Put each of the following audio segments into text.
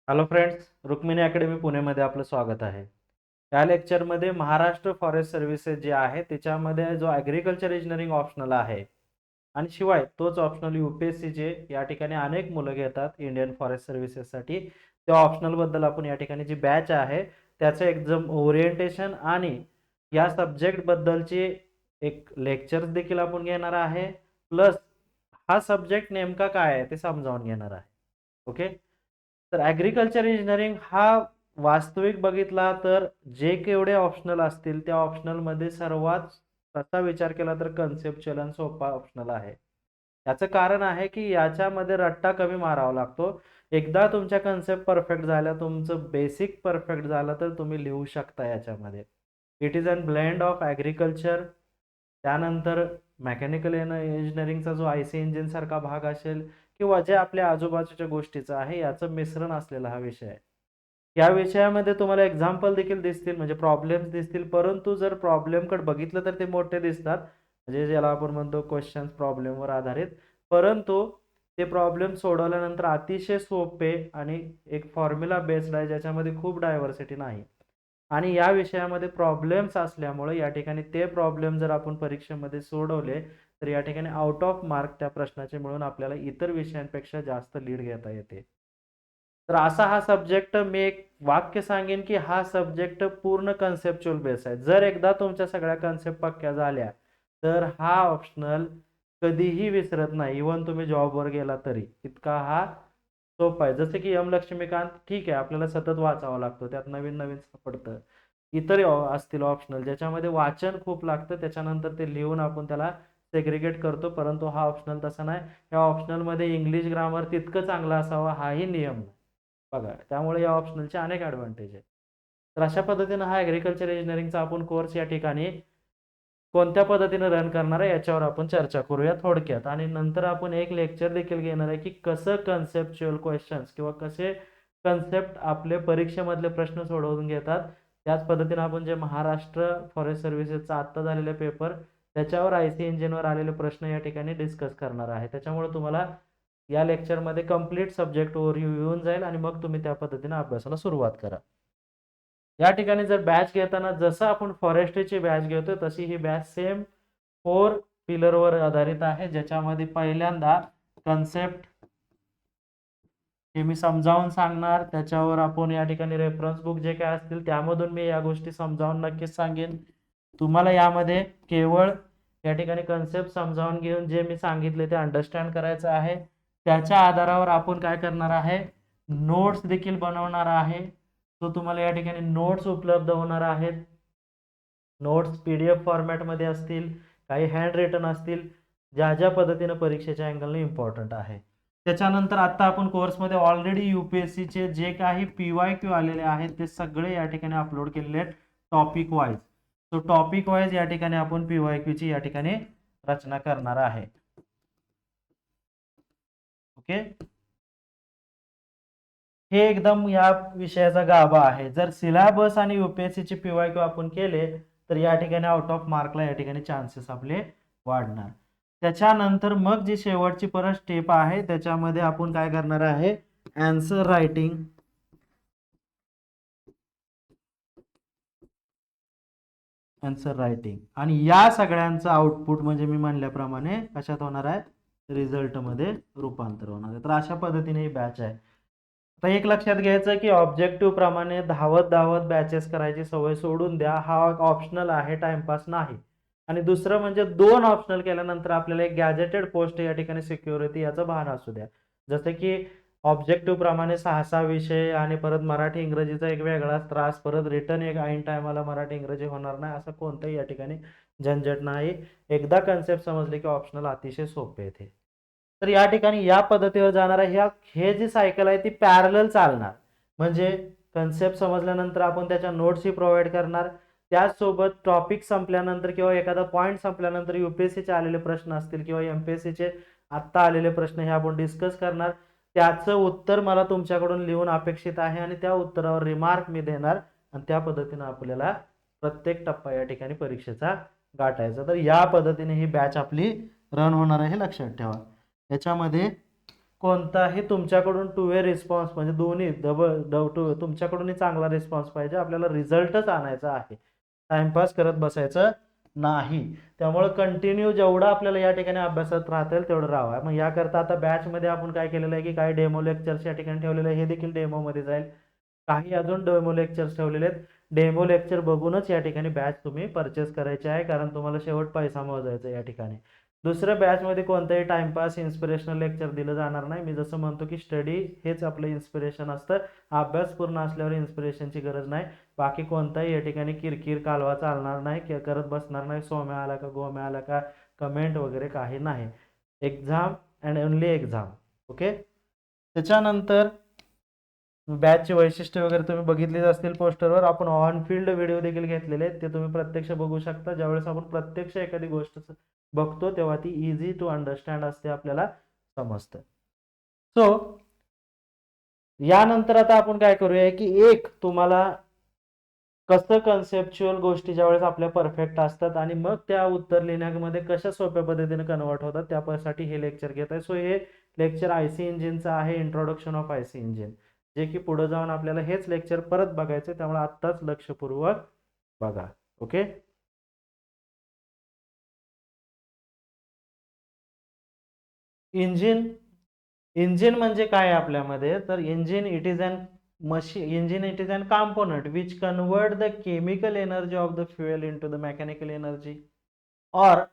Hello friends, Rukmini academy पुणेमध्ये आपलं स्वागत आहे. या लेक्चरमध्ये महाराष्ट्र फॉरेस्ट सर्व्हिसेस जे आहे त्याच्यामध्ये जो ॲग्रिकल्चर इंजिनिअरिंग ऑप्शनल आहे आणि शिवाय तोच ऑप्शनल UPSC जे या ठिकाणी अनेक मुलं घेतात इंडियन फॉरेस्ट सर्व्हिसेससाठी, त्या ऑप्शनलबद्दल आपण या ठिकाणी जी बॅच आहे त्याचं एक्झाम ओरिएंटेशन आणि या सब्जेक्टबद्दलचे एक लेक्चर्स देखील आपण घेणार आहे. प्लस हा सब्जेक्ट नेमका काय आहे ते समजावून घेणार आहे. ओके. तर ॲग्रिकल्चर इंजिनिअरिंग हा वास्तविक बघितला तर जे केवढे ऑप्शनल असतील त्या ऑप्शनलमध्ये सर्वात तसा विचार केला तर कन्सेप्च्युअल आणि सोपा ऑप्शनल आहे. याचं कारण आहे की याच्यामध्ये रट्टा कमी मारावा लागतो. एकदा तुमच्या कन्सेप्ट परफेक्ट झाल्या, तुमचं बेसिक परफेक्ट झालं तर तुम्ही लिहू शकता याच्यामध्ये. It is an blend of agriculture, त्यानंतर मेकॅनिकल इंजिनिअरिंगचा जो IC इंजिन सारखा भाग असेल किंवा जे आपल्या आजूबाजूच्या गोष्टीचं आहे याचं मिश्रण असलेला हा विषय आहे. या विषयामध्ये तुम्हाला एक्झाम्पल देखील दिसतील, म्हणजे प्रॉब्लेम्स दिसतील, परंतु जर प्रॉब्लेमकडे बघितलं तर ते मोठे दिसतात, म्हणजे ज्याला आपण म्हणतो क्वेश्चन्स प्रॉब्लेमवर आधारित. परंतु ते प्रॉब्लेम सोडवल्यानंतर अतिशय सोपे आणि एक फॉर्म्युला बेस्ड आहे ज्याच्यामध्ये खूप डायव्हर्सिटी नाही. आणि या विषयामध्ये प्रॉब्लेम्स असल्यामुळे या ठिकाणी ते प्रॉब्लेम जर आपण परीक्षेमध्ये सोडवले तर या ठिकाणी आउट ऑफ मार्क त्या प्रश्नाचे मिळून आपल्याला इतर विषयांपेक्षा जास्त लीड घेता येते. तर असा हा सब्जेक्ट, मी एक वाक्य सांगेन की हा सब्जेक्ट पूर्ण कन्सेप्च्युअल बेस आहे. जर एकदा तुमच्या सगळ्या कन्सेप्ट पक्क्या झाल्या तर हा ऑप्शनल कधीही विसरत नाही. इव्हन तुम्ही जॉबवर गेला तरी इतका हा सोपा आहे. जसं की लक्ष्मीकांत, ठीक आहे, आपल्याला सतत वाचावं लागतं, त्यात नवीन नवीन सापडतं. इतर असतील ऑप्शनल ज्याच्यामध्ये वाचन खूप लागतं, त्याच्यानंतर ते लिहून आपण त्याला सेग्रिगेट करतो, परंतु हा ऑप्शनल तसा नाही. या ऑप्शनलमध्ये इंग्लिश ग्रामर तितकं चांगलं असावं हाही नियम नाही बघा. त्यामुळे या ऑप्शनलचे अनेक ॲडव्हान्टेज आहेत. तर अशा पद्धतीनं हा ॲग्रिकल्चर इंजिनिअरिंगचा आपण कोर्स या ठिकाणी कोणत्या पद्धतीने रन करणार आहे याच्यावर आपण चर्चा करूया थोडक्यात. आणि नंतर आपण एक लेक्चर देखील घेणार आहे की कसं कन्सेप्च्युअल क्वेश्चन्स किंवा कसे कन्सेप्ट आपले परीक्षेमधले प्रश्न सोडवून घेतात. त्याच पद्धतीने आपण जे महाराष्ट्र फॉरेस्ट सर्व्हिसेसचा आत्ता झालेला पेपर त्याच्यावर IC इंजिनवर आलेले प्रश्न या ठिकाणी डिस्कस करणार आहे. त्याच्यामुळे तुम्हाला या लेक्चरमध्ये कंप्लीट सब्जेक्ट ओव्हरव्ह्यू येऊन जाईल आणि मग तुम्ही त्या पद्धतीने अभ्यासाला सुरुवात करा. या ठिकाणी जर बॅच घेताना जसं आपण फॉरेस्ट्रीची बॅच घेतो तशी ही बॅच सेम 4 पिलरवर आधारित आहे, ज्याच्यामध्ये पहिल्यांदा कन्सेप्ट हे मी समजावून सांगणार. त्याच्यावर आपण या ठिकाणी रेफरन्स बुक जे काय असतील त्यामधून मी या गोष्टी समजावून नक्कीच सांगेन. तुम्हाला यामध्ये केवळ या ठिकाणी कन्सेप्ट समजावून घेऊन जे मी सांगितले ते अंडरस्टँड करायचं आहे. त्याच्या आधारावर आपण काय करणार आहे, नोट्स देखील बनवणार आहे. तो तुम्हाला या ठिकाणी नोट्स उपलब्ध होणार आहेत. नोट्स PDF फॉर्मॅटमध्ये असतील, काही हँड रिटन असतील, ज्या ज्या पद्धतीने परीक्षेच्या अँगलने इम्पॉर्टंट आहे. त्याच्यानंतर आता आपण कोर्समध्ये ऑलरेडी UPSCचे जे काही PYQ आलेले आहेत ते सगळे या ठिकाणी अपलोड केलेले आहेत टॉपिक वाईज. तो टॉपिक वाईज या ठिकाणी आपण PYQची या ठिकाणी रचना करणार आहे. ओके. हे एकदम या विषयाचा गाभा आहे. जर सिलेबस आणि UPSCचे PYQ आपण केले तर या ठिकाणी आउट ऑफ मार्कला या ठिकाणी चान्सेस आपले वाढणार. त्याच्यानंतर मग जी शेवटची परत स्टेप आहे त्याच्यामध्ये आपण काय करणार आहे, आन्सर रायटिंग. आन्सर रायटिंग आणि या सगळ्यांचं आउटपुट म्हणजे मी म्हणल्याप्रमाणे कशात होणार आहे, रिझल्टमध्ये रूपांतर होणार आहे. तर अशा पद्धतीने ही बॅच आहे. आता एक लक्षात घ्यायचं की ऑब्जेक्टिव्ह प्रमाणे धावत धावत बॅचेस करायची सवय सोडून द्या. हा ऑप्शनल आहे, टाइमपास नाही. आणि दुसरं म्हणजे 2 ऑप्शनल केल्यानंतर आपल्याला एक गॅजेटेड पोस्ट या ठिकाणी सिक्युरिटी याचं भान असू द्या. जसं की ऑब्जेक्टिव्ह प्रमाणे 6-6 विषय आणि परत मराठी इंग्रजीचा एक वेगळाच त्रास, परत रिटर्न एक ऐन टायमाला मराठी इंग्रजी होणार नाही, असं कोणतंही या ठिकाणी झंझट नाही. एकदा कन्सेप्ट समजले की ऑप्शनल अतिशय सोपे येते. तर या ठिकाणी या पद्धतीवर जाणार आहे. हे जी सायकल आहे ती पॅरलल चालणार. म्हणजे कन्सेप्ट समजल्यानंतर आपण त्याच्या नोट्सही प्रोव्हाइड करणार. त्याचसोबत टॉपिक संपल्यानंतर किंवा एखादा पॉईंट संपल्यानंतर UPSCचे आलेले प्रश्न असतील किंवा MPSCचे आत्ता आलेले प्रश्न हे आपण डिस्कस करणार. त्याचं उत्तर मला तुमच्याकडून लिहून अपेक्षित आहे आणि त्या उत्तरावर रिमार्क मी देणार आणि त्या पद्धतीने आपल्याला प्रत्येक टप्पा या ठिकाणी परीक्षेचा गाठायचा. तर या पद्धतीने ही बॅच आपली रन होणार आहे, हे लक्षात ठेवा. याच्यामध्ये कोणताही तुमच्याकडून टू वे रिस्पॉन्स म्हणजे दोन्ही तुमच्याकडूनही चांगला रिस्पॉन्स पाहिजे, आपल्याला रिझल्टच आणायचा आहे, टाइमपास करत बसायचं नाही. त्यामुळे कंटिन्यू जेवढं आपल्याला या ठिकाणी अभ्यासात राहता येईल तेवढं राहावं. मग याकरता आता बॅचमध्ये आपण काय केलेलं आहे की काही डेमो लेक्चर्स या ठिकाणी ठेवलेले आहे, हे देखील डेमोमध्ये जाईल. काही अजून डेमो लेक्चर्स ठेवलेले आहेत, डेमो लेक्चर बघूनच या ठिकाणी बॅच तुम्ही परचेस करायची आहे, कारण तुम्हाला शेवट पैसा मोजायचा या ठिकाणी. दुसऱ्या बॅचमध्ये कोणताही टाइमपास इन्स्पिरेशनल लेक्चर दिलं जाणार नाही. मी जसं म्हणतो की स्टडी हेच आपलं इन्स्पिरेशन असतं, अभ्यास पूर्ण असल्यावर इन्स्पिरेशनची गरज नाही. बाकी कोणताही या ठिकाणी किरकिर कालवा चालणार नाही, करत बसणार नाही, सोम्या आला का गोम्या आला का कमेंट वगैरे काही नाही. Exam and only exam. Okay. त्याच्यानंतर बॅचची वैशिष्ट्य वगैरे तुम्ही बघितलीच असतील पोस्टरवर. आपण ऑन फील्ड व्हिडिओ देखील घेतलेले आहेत, ते तुम्ही प्रत्यक्ष बघू शकता. ज्यावेळेस आपण प्रत्यक्ष एखादी गोष्ट बघतो तेव्हा ती इझी टू अंडरस्टँड असते, आपल्याला समजतं. सो यानंतर आता आपण काय करूया की एक तुम्हाला कसं कन्सेप्च्युअल गोष्टी ज्यावेळेस आपल्या परफेक्ट असतात आणि मग त्या उत्तर लिहिण्यामध्ये कशा सोप्या पद्धतीने कन्वर्ट होतात त्यासाठी हे लेक्चर घेत आहे. सो हे लेक्चर आयसी इंजिनचं आहे, इंट्रोडक्शन ऑफ आयसी इंजिन, जे की पुढे जाऊन आपल्याला हेच लेक्चर परत बघायचे, त्यामुळे आत्ताच लक्षपूर्वक बघा. ओके. इंजिन म्हणजे काय आपल्यामध्ये, तर engine it is an machine. Engine it is an component which convert the chemical energy of the fuel into the mechanical energy or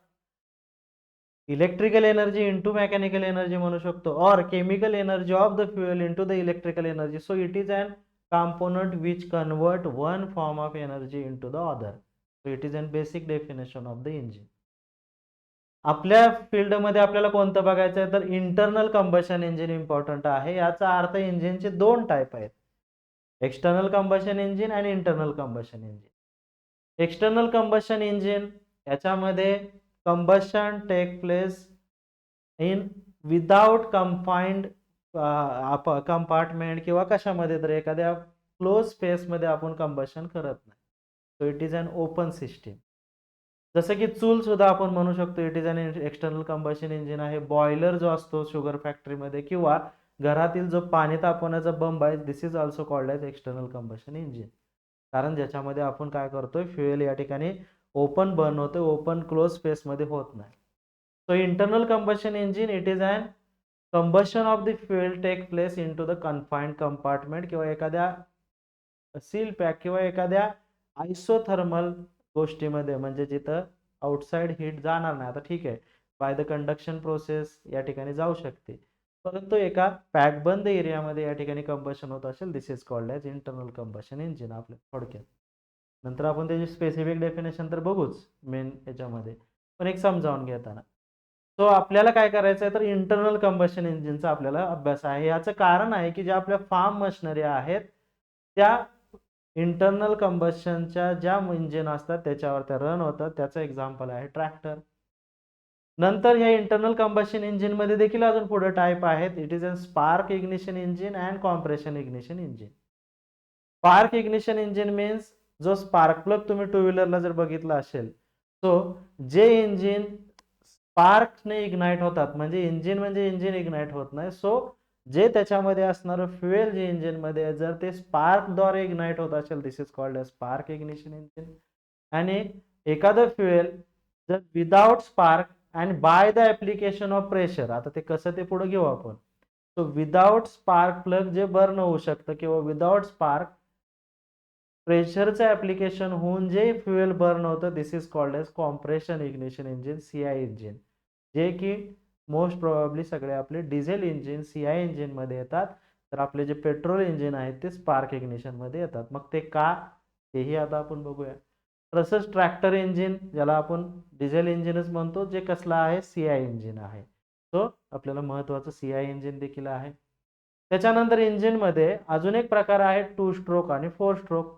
electrical energy into mechanical energy म्हणू शकतो, or chemical energy of the fuel into the electrical energy. So it is an component which convert one form of energy into the other. So it is a basic definition of the engine. आपल्या फील्डमध्ये आपल्याला कोणतं बघायचं आहे, तर internal combustion engine important आहे. याचा अर्थ इंजिनचे दोन टाईप आहेत, एक्सटर्नल कंबशन इंजिन आणि internal combustion engine. External combustion engine याच्यामध्ये combustion take place in without confined compartment किंवा कशामध्ये तर एखाद्या क्लोज स्पेसमध्ये आपण कंबशन करत नाही. So it is an open system. जसं की चूल सुद्धा आपण म्हणू शकतो it is an external combustion engine आहे. बॉयलर जो असतो शुगर फॅक्टरीमध्ये किंवा घरातील जो पाणी तापवण्याचा बंब आहे, this is also called as external combustion engine, कारण ज्याच्यामध्ये आपण काय करतोय, फ्युएल या ठिकाणी ओपन बर्न होते, ओपन क्लोज स्पेसमध्ये होत नाही. So internal combustion engine it is an combustion of the fuel take place into the confined compartment किंवा एखाद्या सील पॅक किंवा एखाद्या आयसोथर्मल गोष्टीमध्ये, म्हणजे जिथं आउटसाइड हीट जाणार नाही. आता ठीक आहे, बाय द कंडक्शन प्रोसेस या ठिकाणी जाऊ शकते, परंतु एका पॅकबंद एरियामध्ये या ठिकाणी कंबशन होत असेल, this is called as internal combustion engine आपल्या थोडक्यात. नंतर आपण त्याची स्पेसिफिक डेफिनेशन तर बघूच मेन याच्यामध्ये, पण एक समजावून घेताना. सो आपल्याला काय करायचं आहे, तर इंटरनल कंबशन इंजिनचा आपल्याला अभ्यास आहे. याचं कारण आहे की ज्या आपल्या फार्म मशिनरी आहेत त्या इंटरनल कंबशनच्या ज्या इंजिन असतात त्याच्यावर त्या रन होतात. त्याचं एक्झाम्पल आहे ट्रॅक्टर. नंतर या इंटरनल कंबशन इंजिन मध्ये देखील अजून पुढे टाईप आहेत. It is a spark ignition engine and compression ignition engine. Spark ignition engine means जो स्पार्क प्लग तुम्ही टू व्हीलरला जर बघितला असेल, सो जे इंजिन स्पार्कने इग्नाइट होतात, म्हणजे इंजिन इग्नाइट होत नाही, सो जे त्याच्यामध्ये असणारं फ्युएल जे इंजिन मध्ये जर ते स्पार्कद्वारे इग्नाइट होत असेल, this is called spark ignition engine. आणि एखादं फ्युएल जर without spark and by the application of pressure, आता ते कसं ते पुढे घेऊ आपण. सो विदाउट स्पार्क प्लग जे बर्न होऊ शकतं किंवा विदाउट स्पार्क प्रेशरचं ऍप्लिकेशन होऊन जे फ्युएल बर्न होतं, this is called as compression ignition engine, CI engine, जे की मोस्ट प्रोबॅबली सगळे आपले डिझेल इंजिन सीआय इंजिन मध्ये येतात. तर आपले जे पेट्रोल इंजिन आहेत ते स्पार्क इग्निशन मध्ये येतात. मग ते का, तेही आता आपण बघूया. तसंच ट्रॅक्टर इंजिन, ज्याला आपण डिझेल इंजिनच म्हणतो, जे कसला आहे, सीआय इंजिन आहे. सो आपल्याला महत्वाचं सीआय इंजिन देखील आहे. त्याच्यानंतर इंजिन मध्ये अजून एक प्रकार आहे टू स्ट्रोक आणि फोर स्ट्रोक.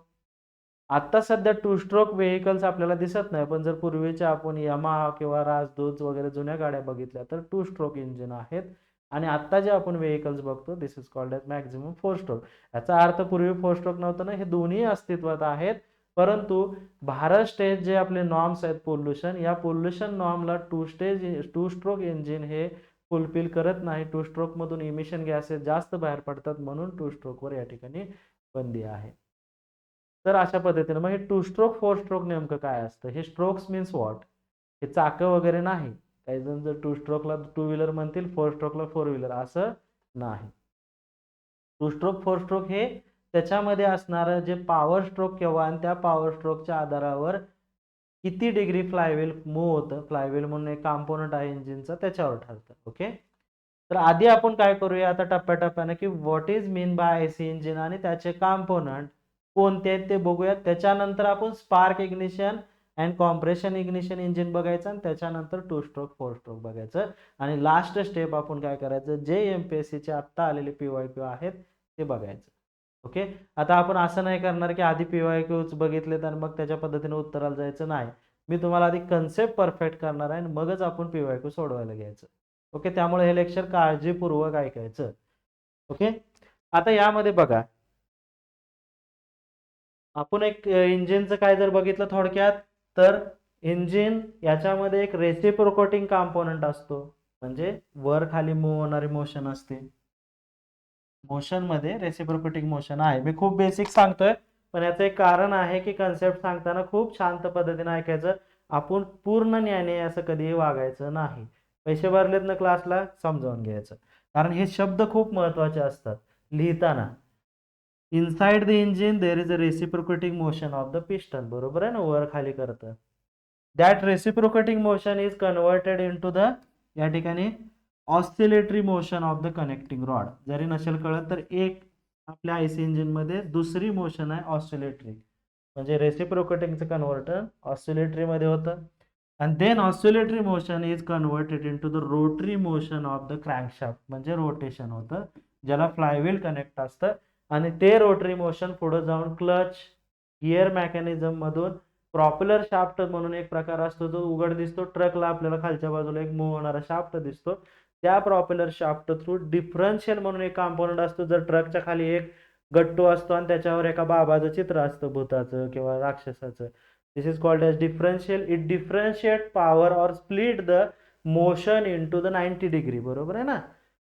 आता सध्या टू स्ट्रोक व्हेकल्स आपल्याला दिसत नाही, पण जर पूर्वीच्या आपण यामाहा किंवा राजदूत वगैरे जुन्या गाड्या बघितल्या तर टू स्ट्रोक इंजिन आहेत. आणि आता जे आपण व्हेकल्स बघतो, this is called as maximum four stroke. याचा अर्थ पूर्वी फोर स्ट्रोक नव्हतं ना, हे दोन्ही अस्तित्वात आहेत, परंतु भारत स्टेज जे आपले नॉर्म्स आहेत पोल्युशन, या पोल्युशन नॉर्मला टू स्ट्रोक इंजिन हे फुलफिल करत नाही, टू स्ट्रोक मधून इमिशन गॅसेस जास्त बाहेर पडतात, म्हणून टू स्ट्रोकवर या ठिकाणी बंदी आहे. तर अशा पद्धतीने मग हे टू स्ट्रोक फोर स्ट्रोक नेमकं काय असतं? हे स्ट्रोक्स मीन्स व्हॉट? हे चाकं वगैरे नाही. काही जण जर टू स्ट्रोकला टू व्हीलर म्हणतील, फोर स्ट्रोकला फोर व्हीलर, असं नाही. टू स्ट्रोक फोर स्ट्रोक हे त्याच्यामध्ये असणारं जे पॉवर स्ट्रोक किंवा आणि त्या पॉवर स्ट्रोकच्या आधारावर किती डिग्री फ्लायव्हील मूव्ह होतं, फ्लायव्हील म्हणून एक कॉम्पोनंट आहे इंजिनचा, त्याच्यावर ठरतं. ओके. तर आधी आपण काय करूया आता टप्प्याटप्प्याने, की what is mean by AC engine आणि त्याचे कॉम्पोनंट कोणते आहेत ते बघूया. त्याच्यानंतर आपण spark ignition and compression ignition engine बघायचं आणि त्याच्यानंतर टू स्ट्रोक फोर स्ट्रोक बघायचं. आणि लास्ट स्टेप आपण काय करायचं, जे MPSC चे आत्ता आलेले PYQ आहेत ते बघायचं. ओके. आता आपण असं नाही करणार की आधी PYQच बघितलेत आणि मग त्याच्या पद्धतीने उत्तराला जायचं, नाही. मी तुम्हाला आधी कन्सेप्ट परफेक्ट करणार आहे आणि मगच आपण PYQ सोडवायला घ्यायचं. ओके. त्यामुळे हे लेक्चर काळजीपूर्वक ऐकायचं. ओके. आता यामध्ये बघा, आपण एक इंजिनचं काय जर बघितलं थोडक्यात, तर इंजिन याच्यामध्ये एक रेसिप्रोकेटिंग कॉम्पोनंट असतो, म्हणजे वर खाली मूव्ह होणारी मोशन असते. मोशन मध्ये रेसिप्रोकेटिंग मोशन आहे. मी खूप बेसिक सांगतोय, पण याचं एक कारण आहे की कन्सेप्ट सांगताना खूप शांत पद्धतीने ऐकायचं. आपण पूर्ण ज्ञानी असं कधीही वागायचं नाही. पैसे भरलेत ना क्लासला, समजावून घ्यायचं. कारण हे शब्द खूप महत्वाचे असतात लिहिताना. Inside the engine there is a reciprocating motion of the piston, बरोबर आहे ना, वर खाली करतं. That reciprocating motion is converted into the, या ठिकाणी, oscillatory motion of the connecting rod. जरी नसेल कळत तर एक आपल्या आयसी इंजिन मध्ये दुसरी मोशन आहे ऑस्सिलेटरी, म्हणजे रेसिप्रोकेटिंगचं कन्वर्टर ऑस्सिलेटरी मध्ये होतं. आणि then oscillatory motion is converted into the rotary motion of the crankshaft, म्हणजे रोटेशन होतं, ज्याला फ्लायव्हील कनेक्ट असतं. आणि ते रोटरी मोशन पुढे जाऊन क्लच गिअर मेकॅनिझम मधून प्रॉपेलर शाफ्ट म्हणून एक प्रकार असतो, जो उघड दिसतो ट्रकला, आपल्याला खालच्या बाजूला एक मूव्ह होणारा शाफ्ट दिसतो. त्या प्रॉपेलर शाफ्ट थ्रू डिफरन्शियल म्हणून एक कॉम्पोनंट असतो. जर ट्रकच्या खाली एक गट्टू असतो आणि त्याच्यावर एका बाबाचं चित्र असतं, भूताचं किंवा राक्षसाचं, this is called as differential. It differentiate power और split the motion into the 90 degree, बरोबर आहे ना.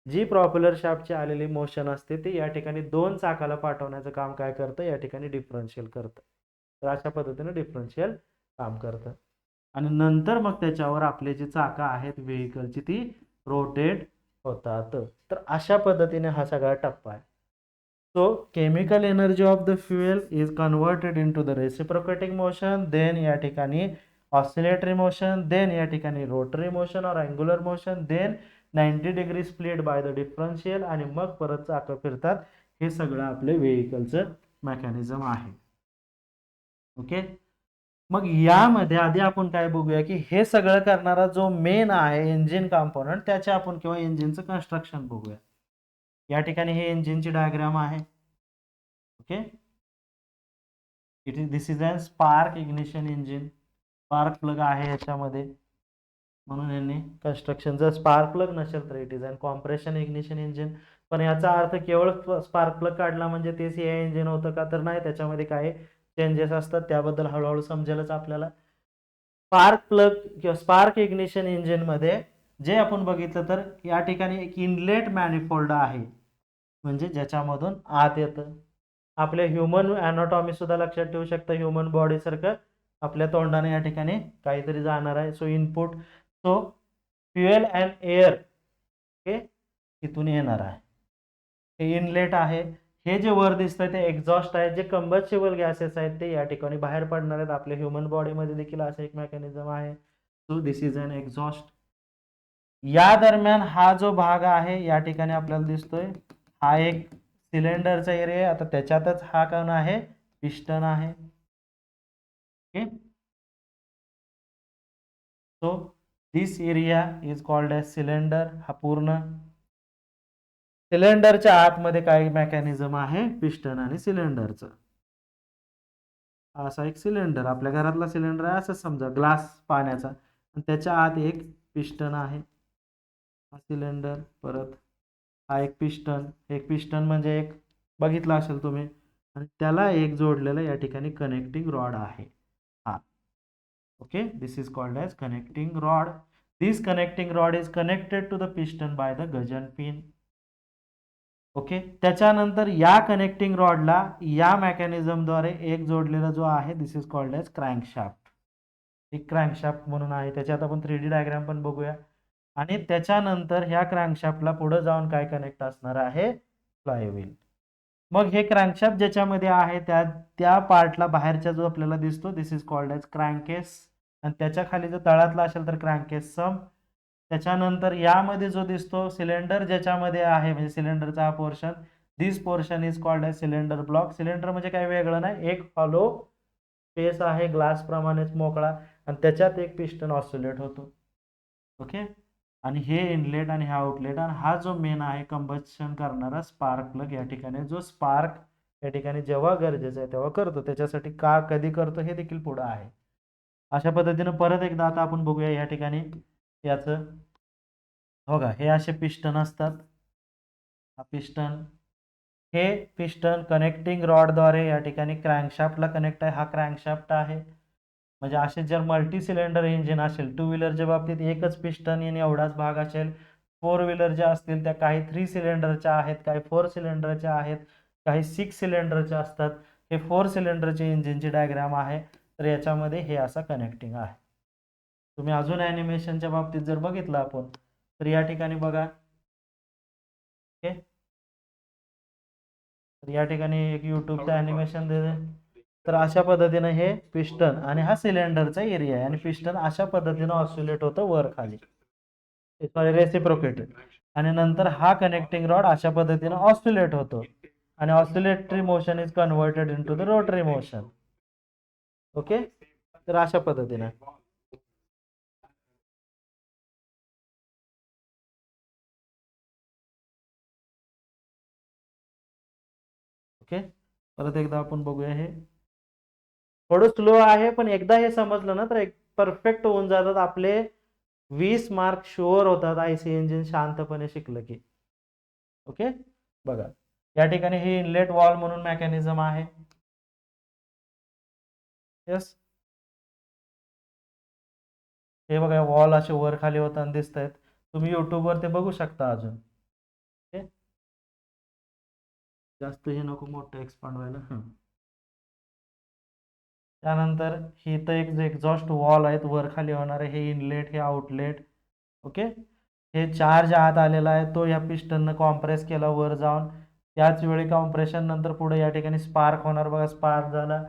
जी प्रॉपेलर शाफ्टची आलेली मोशन असते ती या ठिकाणी दोन चाकाला पाठवण्याचं काम काय करतं, या ठिकाणी डिफरन्शियल करतं. तर अशा पद्धतीने डिफरन्शियल काम करतं. आणि नंतर मग त्याच्यावर आपले जे चाकं आहेत व्हेकलची, ती रोटेट होतात. तर अशा पद्धतीने हा सगळा टप्पा आहे. So chemical energy of the fuel is converted into the reciprocating motion, then या ठिकाणी ऑसिलेटरी मोशन, देन या ठिकाणी रोटरी मोशन और angular motion, then 90 degree split by the differential, आणि मग परत चाकं फिरतात. हे सगळं आपले व्हेकलचं मेकॅनिझम आहे. ओके. मग यामध्ये आधी आपण काय बघूया, की हे सगळं करणारा जो मेन आहे इंजिन कॉम्पोनंट, त्याचे आपण किंवा इंजिनचं कन्स्ट्रक्शन बघूया. या ठिकाणी हे इंजिनची डायग्राम आहे. Okay. This is a spark ignition engine. Spark plug आहे याच्यामध्ये, म्हणून यांनी कन्स्ट्रक्शन, जर स्पार्क प्लग नसेल तर it is a compression ignition engine. पण याचा अर्थ केवळ स्पार्क प्लग काढला म्हणजे ते सीआय इंजिन होतं का, तर नाही, त्याच्यामध्ये काही चेंजेस असतात, त्याबद्दल हळूहळू समजेलच आपल्याला. स्पार्क प्लग किंवा स्पार्क इग्निशन इंजिन मध्ये जे आपण बघितलं, तर या ठिकाणी एक इनलेट मॅनिफोल्ड आहे, म्हणजे ज्याच्यामधून आत येतं. आपल्या ह्युमन अॅनाटॉमी सुद्धा लक्षात ठेवू शकता, ह्युमन बॉडी सारखं आपल्या तोंडाने या ठिकाणी काहीतरी जाणार आहे. So input, so fuel and air हे इथून येणार आहे. हे इनलेट आहे. हे जे वर दिसतंय ते एक्झॉस्ट आहे. जे कंबस्टिबल गॅसेस आहेत ते या ठिकाणी बाहेर पडणार आहेत. आपल्या ह्युमन बॉडीमध्ये देखील असं एक मेकॅनिझम आहे. So this is an exhaust. या दरम्यान हा जो भाग आहे या ठिकाणी आपल्याला दिसतोय, हा एक सिलेंडरचा एरिया आहे. आता त्याच्यातच हा कोण आहे, पिस्टन आहे. Okay. So this area is called as cylinder. हा पूर्ण सिलेंडरच्या आतमध्ये काय मेकॅनिझम आहे, पिस्टन आणि सिलेंडरचं. असा एक सिलेंडर, आपल्या घरातला सिलेंडर आहे असं समजा, ग्लास पाण्याचा, आणि त्याच्या आत एक पिस्टन आहे. हा सिलेंडर, परत हा एक पिस्टन. एक पिस्टन म्हणजे एक बघितलं असेल तुम्ही, आणि त्याला एक जोडलेलं या ठिकाणी कनेक्टिंग रॉड आहे. हा. Okay. This is called as connecting rod. This connecting rod is connected to the piston by the gudgeon pin. Okay. त्याच्यानंतर या कनेक्टिंग रॉडला या मेकॅनिझमद्वारे एक जोडलेला जो आहे this is called age crankshaft. एक क्रँकशाफ्ट म्हणून आहे. त्याच्यात आपण 3D डायग्राम पण बघूया. आणि त्याच्यानंतर ह्या क्रँकशाफ्टला पुढे जाऊन काय कनेक्ट असणार आहे, फ्लायव्हील. मग हे क्रँकशाफ्ट ज्याच्यामध्ये आहे त्या त्या पार्टला बाहेरचा जो आपल्याला दिसतो दिस इज कॉल्ड एज क्रँकेस. आणि त्याच्या खाली जर तळातला असेल तर क्रँकेस सम. त्याच्यानंतर यामध्ये जो दिसतो सिलेंडर ज्याच्यामध्ये आहे म्हणजे सिलेंडरचा हा portion, this portion is called as cylinder block. Cylinder म्हणजे काही वेगळं नाही, एक हॉलो स्पेस आहे ग्लास प्रमाणेच मोकळा आणि त्याच्यात एक पिस्टन ऑसिलेट होतो. ओके. आणि हे इनलेट आणि हा आउटलेट आणि हा जो मेन आहे कंबशन करणारा स्पार्क प्लग या ठिकाणी, जो स्पार्क या ठिकाणी जेव्हा गरजेचं आहे तेव्हा करतो. त्याच्यासाठी का कधी करतो हे देखील पुढं आहे. अशा पद्धतीनं परत एकदा आता आपण बघूया या ठिकाणी याचं. बघा हे असे पिस्टन असतात. हा पिस्टन, हे पिस्टन कनेक्टिंग रॉडद्वारे या ठिकाणी क्रँकशाफ्टला कनेक्ट आहे. हा क्रँकशाफ्ट आहे. म्हणजे असे जर मल्टी सिलेंडर इंजिन असेल, 2 व्हीलरच्या बाबतीत एकच पिस्टन आणि एवढाच भाग असेल. 4 व्हीलर ज्या असतील त्या काही 3 सिलेंडरच्या आहेत, काही 4 सिलेंडरच्या आहेत, काही 6 सिलेंडरच्या असतात. हे 4 सिलेंडरचे इंजिनची डायग्राम आहे. तर याच्यामध्ये हे असं कनेक्टिंग आहे. तुम्ही अजून ॲनिमेशनच्या बाबतीत जर बघितलं आपण तर या ठिकाणी बघा. ओके. तर या ठिकाणी एक यूट्यूबचं ॲनिमेशन दिलं. तर अशा पद्धतीनं हे पिस्टन आणि हा सिलेंडरचा एरिया आहे आणि पिस्टन अशा पद्धतीनं ऑसिलेट होतं वर खाली, सॉरी रेसिप्रोकेटेड. आणि नंतर हा कनेक्टिंग रॉड अशा पद्धतीनं ऑसिलेट होतो आणि oscillatory motion is converted into the rotary motion. Okay. तर अशा पद्धतीनं ओके. परत एकदा आपण बघूया. हे थोडं स्लो आहे पण एकदा हे समजलं ना तर एक परफेक्ट होऊन जातात आपले 20 मार्क शुअर होतात आयसी इंजिन शांतपणे शिकलं की. ओके. बघा या ठिकाणी हे इनलेट वॉल म्हणून मेकॅनिझम आहे. यस. हे बघा वॉल असे वर खाली होताना दिसत आहेत. तुम्ही युट्यूबवर ते बघू शकता अजून. ओके. जास्त हे नको मोठं एक्सपांड व्हायला. त्यानंतर ही तर एक एक्झॉस्ट वॉल आहेत वर खाली होणारे, हे इनलेट हे आउटलेट. ओके. हे चार्ज आत आलेला आहे तो या पिस्टननं कॉम्प्रेस केला वर जाऊन. त्याच वेळी कॉम्प्रेशन नंतर पुढे या ठिकाणी स्पार्क होणार. बघा स्पार्क झाला.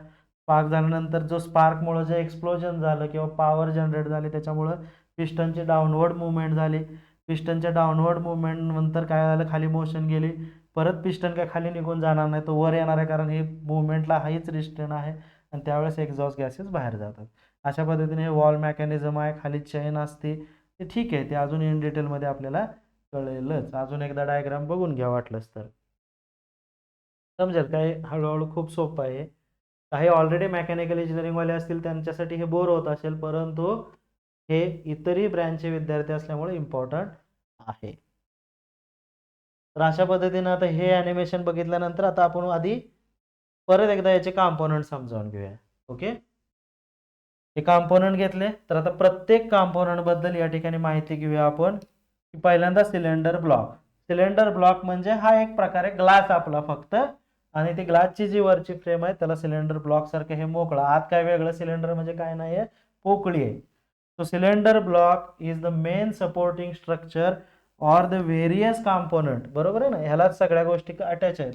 स्पार्क झाल्यानंतर जो स्पार्कमुळे जे एक्सप्लोजन झालं किंवा पॉवर जनरेट झाली त्याच्यामुळं पिस्टनची डाऊनवर्ड मुवमेंट झाली. पिस्टनच्या डाऊनवर्ड मुवमेंट नंतर काय झालं, खाली मोशन गेली. परत पिस्टन काय खाली निघून जाणार नाही, तो वर येणार आहे कारण हे मुवमेंटला हाच रिस्ट्रेन आहे आणि त्यावेळेस एक्झॉस्ट गॅसेस बाहेर जातात. अशा पद्धतीने हे वॉल मेकॅनिझम आहे. खाली चेन असते ते ठीक आहे, ते अजून इन डिटेलमध्ये आपल्याला कळेलच. अजून एकदा डायग्राम बघून घ्या वाटलंच तर समजेल. काय हळूहळू खूप सोपं आहे. काही ऑलरेडी मेकॅनिकल इंजिनिअरिंगवाले असतील त्यांच्यासाठी हे बोर होत असेल, परंतु हे इतरही ब्रँचचे विद्यार्थी असल्यामुळे इम्पॉर्टंट आहे. तर अशा पद्धतीनं आता हे ॲनिमेशन बघितल्यानंतर आता आपण आधी परत एकदा याचे कॉम्पोनंट समजावून घेऊया. ओके. हे कॉम्पोनंट घेतले तर आता प्रत्येक कॉम्पोनंट बद्दल या ठिकाणी माहिती घेऊया आपण. पहिल्यांदा सिलेंडर ब्लॉक. सिलेंडर ब्लॉक म्हणजे हा एक प्रकारे ग्लास आपला फक्त, आणि ती ग्लासची जी वरची फ्रेम आहे त्याला सिलेंडर ब्लॉक सारखं हे मोकळं आत काय वेगळं. सिलेंडर म्हणजे काय नाहीये, पोकळी आहे. So cylinder block is the main supporting structure or the various component. बरोबर आहे ना, ह्यालाच सगळ्या गोष्टी अटॅच आहेत.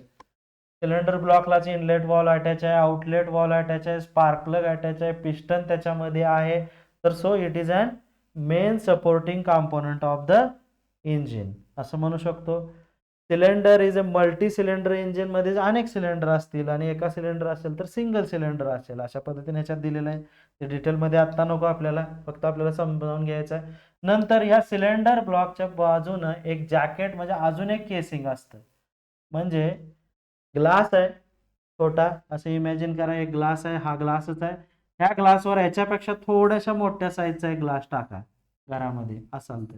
सिलेंडर ब्लॉकलाच इनलेट वॉल अटॅच आहे, आउटलेट वॉल अटॅच आहे, स्पार्क प्लग अटॅच आहे, पिस्टन त्याच्यामध्ये आहे. तर so it is an main supporting component of the engine असं म्हणू शकतो. Cylinder is a multi cylinder. Engine मध्ये अनेक सिलेंडर असतील आणि एका सिलेंडर असेल तर सिंगल सिलेंडर असेल अशा पद्धतीने ह्याच्यात दिलेलं आहे. ते डिटेलमध्ये आत्ता नको आपल्याला, फक्त आपल्याला समजावून घ्यायचं आहे. नंतर ह्या सिलेंडर ब्लॉकच्या बाजूनं एक जॅकेट म्हणजे अजून एक केसिंग असतं. म्हणजे ग्लास आहे छोटा, असं इमॅजिन करा एक ग्लास आहे, हा ग्लासच आहे. ह्या ग्लासवर ह्याच्यापेक्षा थोड्याशा मोठ्या साईजचा एक ग्लास टाका घरामध्ये असाल तर,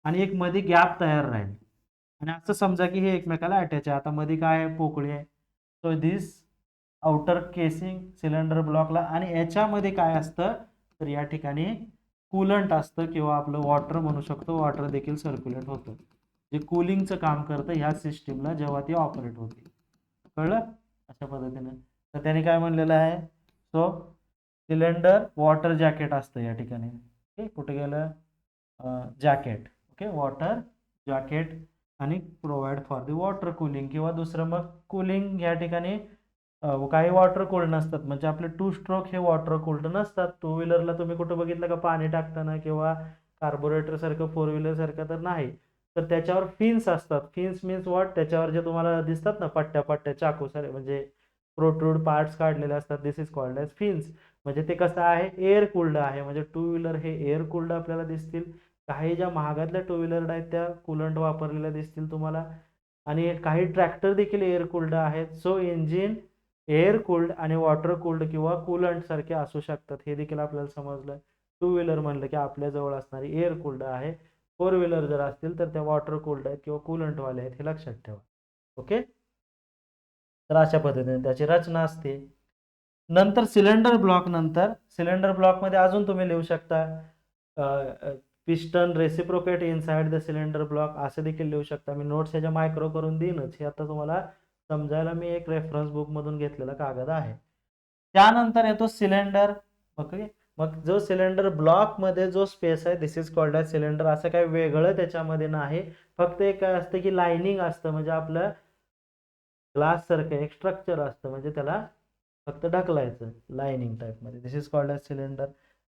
आणि एक मध्ये गॅप तयार राहील आणि असं समजा की हे एकमेकाला अटॅच आहे. आता मध्ये काय आहे, पोकळी आहे. So this outer casing cylinder ब्लॉकला, आणि याच्यामध्ये काय असतं तर या ठिकाणी कूलंट असतं किंवा आपलं वॉटर म्हणू शकतो, वॉटर देखील सर्क्युलेट होतं, जे कूलिंगचं काम करतं ह्या सिस्टीमला जेव्हा ती ऑपरेट होते. कळलं? अशा पद्धतीने. तर त्याने काय म्हणलेलं आहे, सो सिलेंडर वॉटर जॅकेट असतं या ठिकाणी. ओके, कुठे गेलं, जॅकेट. ओके, वॉटर जॅकेट आणि provide for the water cooling, किंवा दुसरं मग कूलिंग या ठिकाणी काही वॉटर कूल्ड नसतात, म्हणजे आपले 2 स्ट्रोक हे वॉटर कूल्ड नसतात. 2 व्हीलरला तुम्ही कुठं बघितलं का पाणी टाकताना, किंवा कार्बोरेटर सारखं 4 व्हीलर सारखं तर नाही. तर त्याच्यावर फिन्स असतात. फिन्स मीन्स व्हॉट, त्याच्यावर जे तुम्हाला दिसतात ना पट्ट्या पट्ट्या चाकू सारे, म्हणजे प्रोट्रूड पार्ट्स काढलेले असतात, दिस इज कॉल्ड एज फिन्स. म्हणजे ते कसं आहे, एअर कूल्ड आहे. म्हणजे 2 व्हीलर हे एअर कूल्ड आपल्याला दिसतील. काही ज्या महागातल्या 2 व्हीलर आहेत त्या कूलंट वापरलेल्या दिसतील तुम्हाला. आणि काही ट्रॅक्टर देखील एअर कूल्ड आहेत. सो इंजिन एअर कूल्ड आणि वॉटर कूल्ड किंवा कूलंट सारखे असू शकतात, हे देखील आपल्याला समजलं. 2 व्हीलर म्हणलं की आपल्याजवळ असणारी एअर कूल्ड आहे. 4 व्हीलर जर असतील तर त्या वॉटर कूल्ड आहेत किंवा कूलंटवाले आहेत, हे लक्षात ठेवा. ओके, तर अशा पद्धतीने त्याची रचना असते. नंतर सिलेंडर ब्लॉक, नंतर सिलेंडर ब्लॉकमध्ये अजून तुम्ही लिहू शकता piston reciprocate inside the cylinder block, असं देखील लिहू शकता. मी नोट्स ह्याच्या मायक्रो करून देईनच, हे आता तुम्हाला समजायला मी एक रेफरन्स बुक मधून घेतलेला कागद आहे. त्यानंतर येतो सिलेंडर. ओके, मग जो सिलेंडर ब्लॉक मध्ये जो स्पेस आहे, this is called as cylinder. असं काही वेगळं त्याच्यामध्ये नाही, फक्त एक काय असतं की लाइनिंग असतं, म्हणजे आपलं ग्लास सारखं एक स्ट्रक्चर असतं, म्हणजे त्याला फक्त ढकलायचं लाइनिंग टाइप मध्ये. दिस इज कॉल्ड एज सिलेंडर.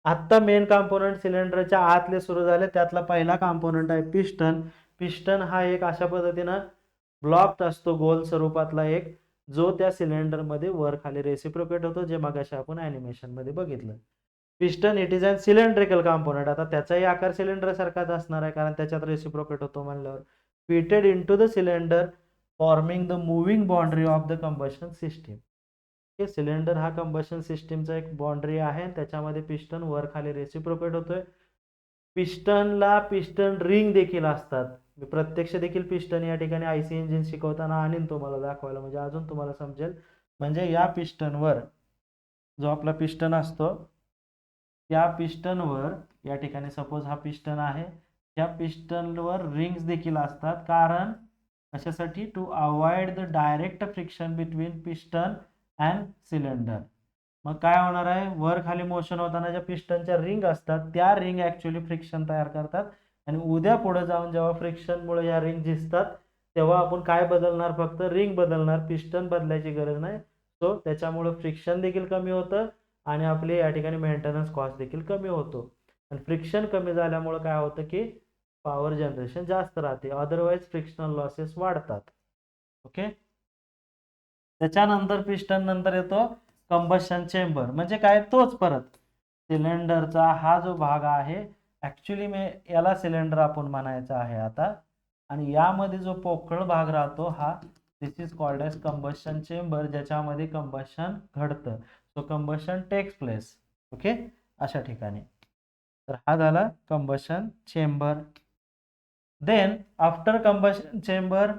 आत्ता मेन कंपोनंट सिलेंडरच्या आतले सुरू झाले, त्यातला पहिला कंपोनंट आहे पिस्टन. पिस्टन हा एक अशा पद्धतीनं ब्लॉक असतो गोल स्वरूपातला एक, जो त्या सिलेंडर मध्ये वर खाली रेसिप्रोकेट होतो, जे मगाशी आपण ॲनिमेशन मध्ये बघितलं. Piston it is an cylindrical component. आता त्याचाही आकार सिलेंडर सारखाच असणार आहे, कारण त्याच्यात रेसिप्रोकेट होतो म्हणल्यावर. Fitted into the cylinder forming the moving boundary of the combustion system. हे सिलेंडर हा कंबशन सिस्टीमचा एक बाउंड्री आहे, त्याच्यामध्ये पिस्टन वर खाली रेसिप्रोकेट होतोय. पिस्टनला पिस्टन रिंग देखील असतात. मी प्रत्यक्ष देखील पिस्टन या ठिकाणी आयसी इंजिन शिकवताना आणीन तुम्हाला दाखवायला, म्हणजे अजून तुम्हाला समजेल. म्हणजे या पिस्टनवर जो आपला पिस्टन असतो, त्या पिस्टनवर या ठिकाणी सपोज हा पिस्टन आहे, त्या पिस्टनवर रिंग्स देखील असतात. कारण कशासाठी, to avoid the direct friction between piston and cylinder. मग काय होणार आहे, वर खाली मोशन होताना ज्या पिस्टनच्या रिंग असतात, त्या रिंग ऍक्च्युअली फ्रिक्शन तयार करतात. आणि उद्या पुढे जाऊन जेव्हा फ्रिक्शनमुळे या रिंग झिजतात, तेव्हा आपण काय बदलणार, फक्त रिंग बदलणार, पिस्टन बदलायची गरज नाही. सो त्याच्यामुळे फ्रिक्शन देखील कमी होतं आणि आपले या ठिकाणी मेंटेनन्स कॉस्ट देखील कमी होतो. आणि फ्रिक्शन कमी झाल्यामुळे काय होतं की पॉवर जनरेशन जास्त राहते, अदरवाईज फ्रिक्शनल लॉसेस वाढतात. ओके, त्याच्यानंतर पिस्टन नंतर येतो कंबशन चेंबर. म्हणजे काय, तोच परत सिलेंडरचा हा जो भाग आहे, ऍक्च्युली मी याला सिलेंडर आपण म्हणायचं आहे आता. आणि यामध्ये जो पोकळ भाग राहतो हा, this is called as combustion chamber, ज्याच्यामध्ये कंबशन घडतं. So combustion takes place. Okay, अशा ठिकाणी. तर हा झाला combustion chamber. Then after combustion chamber,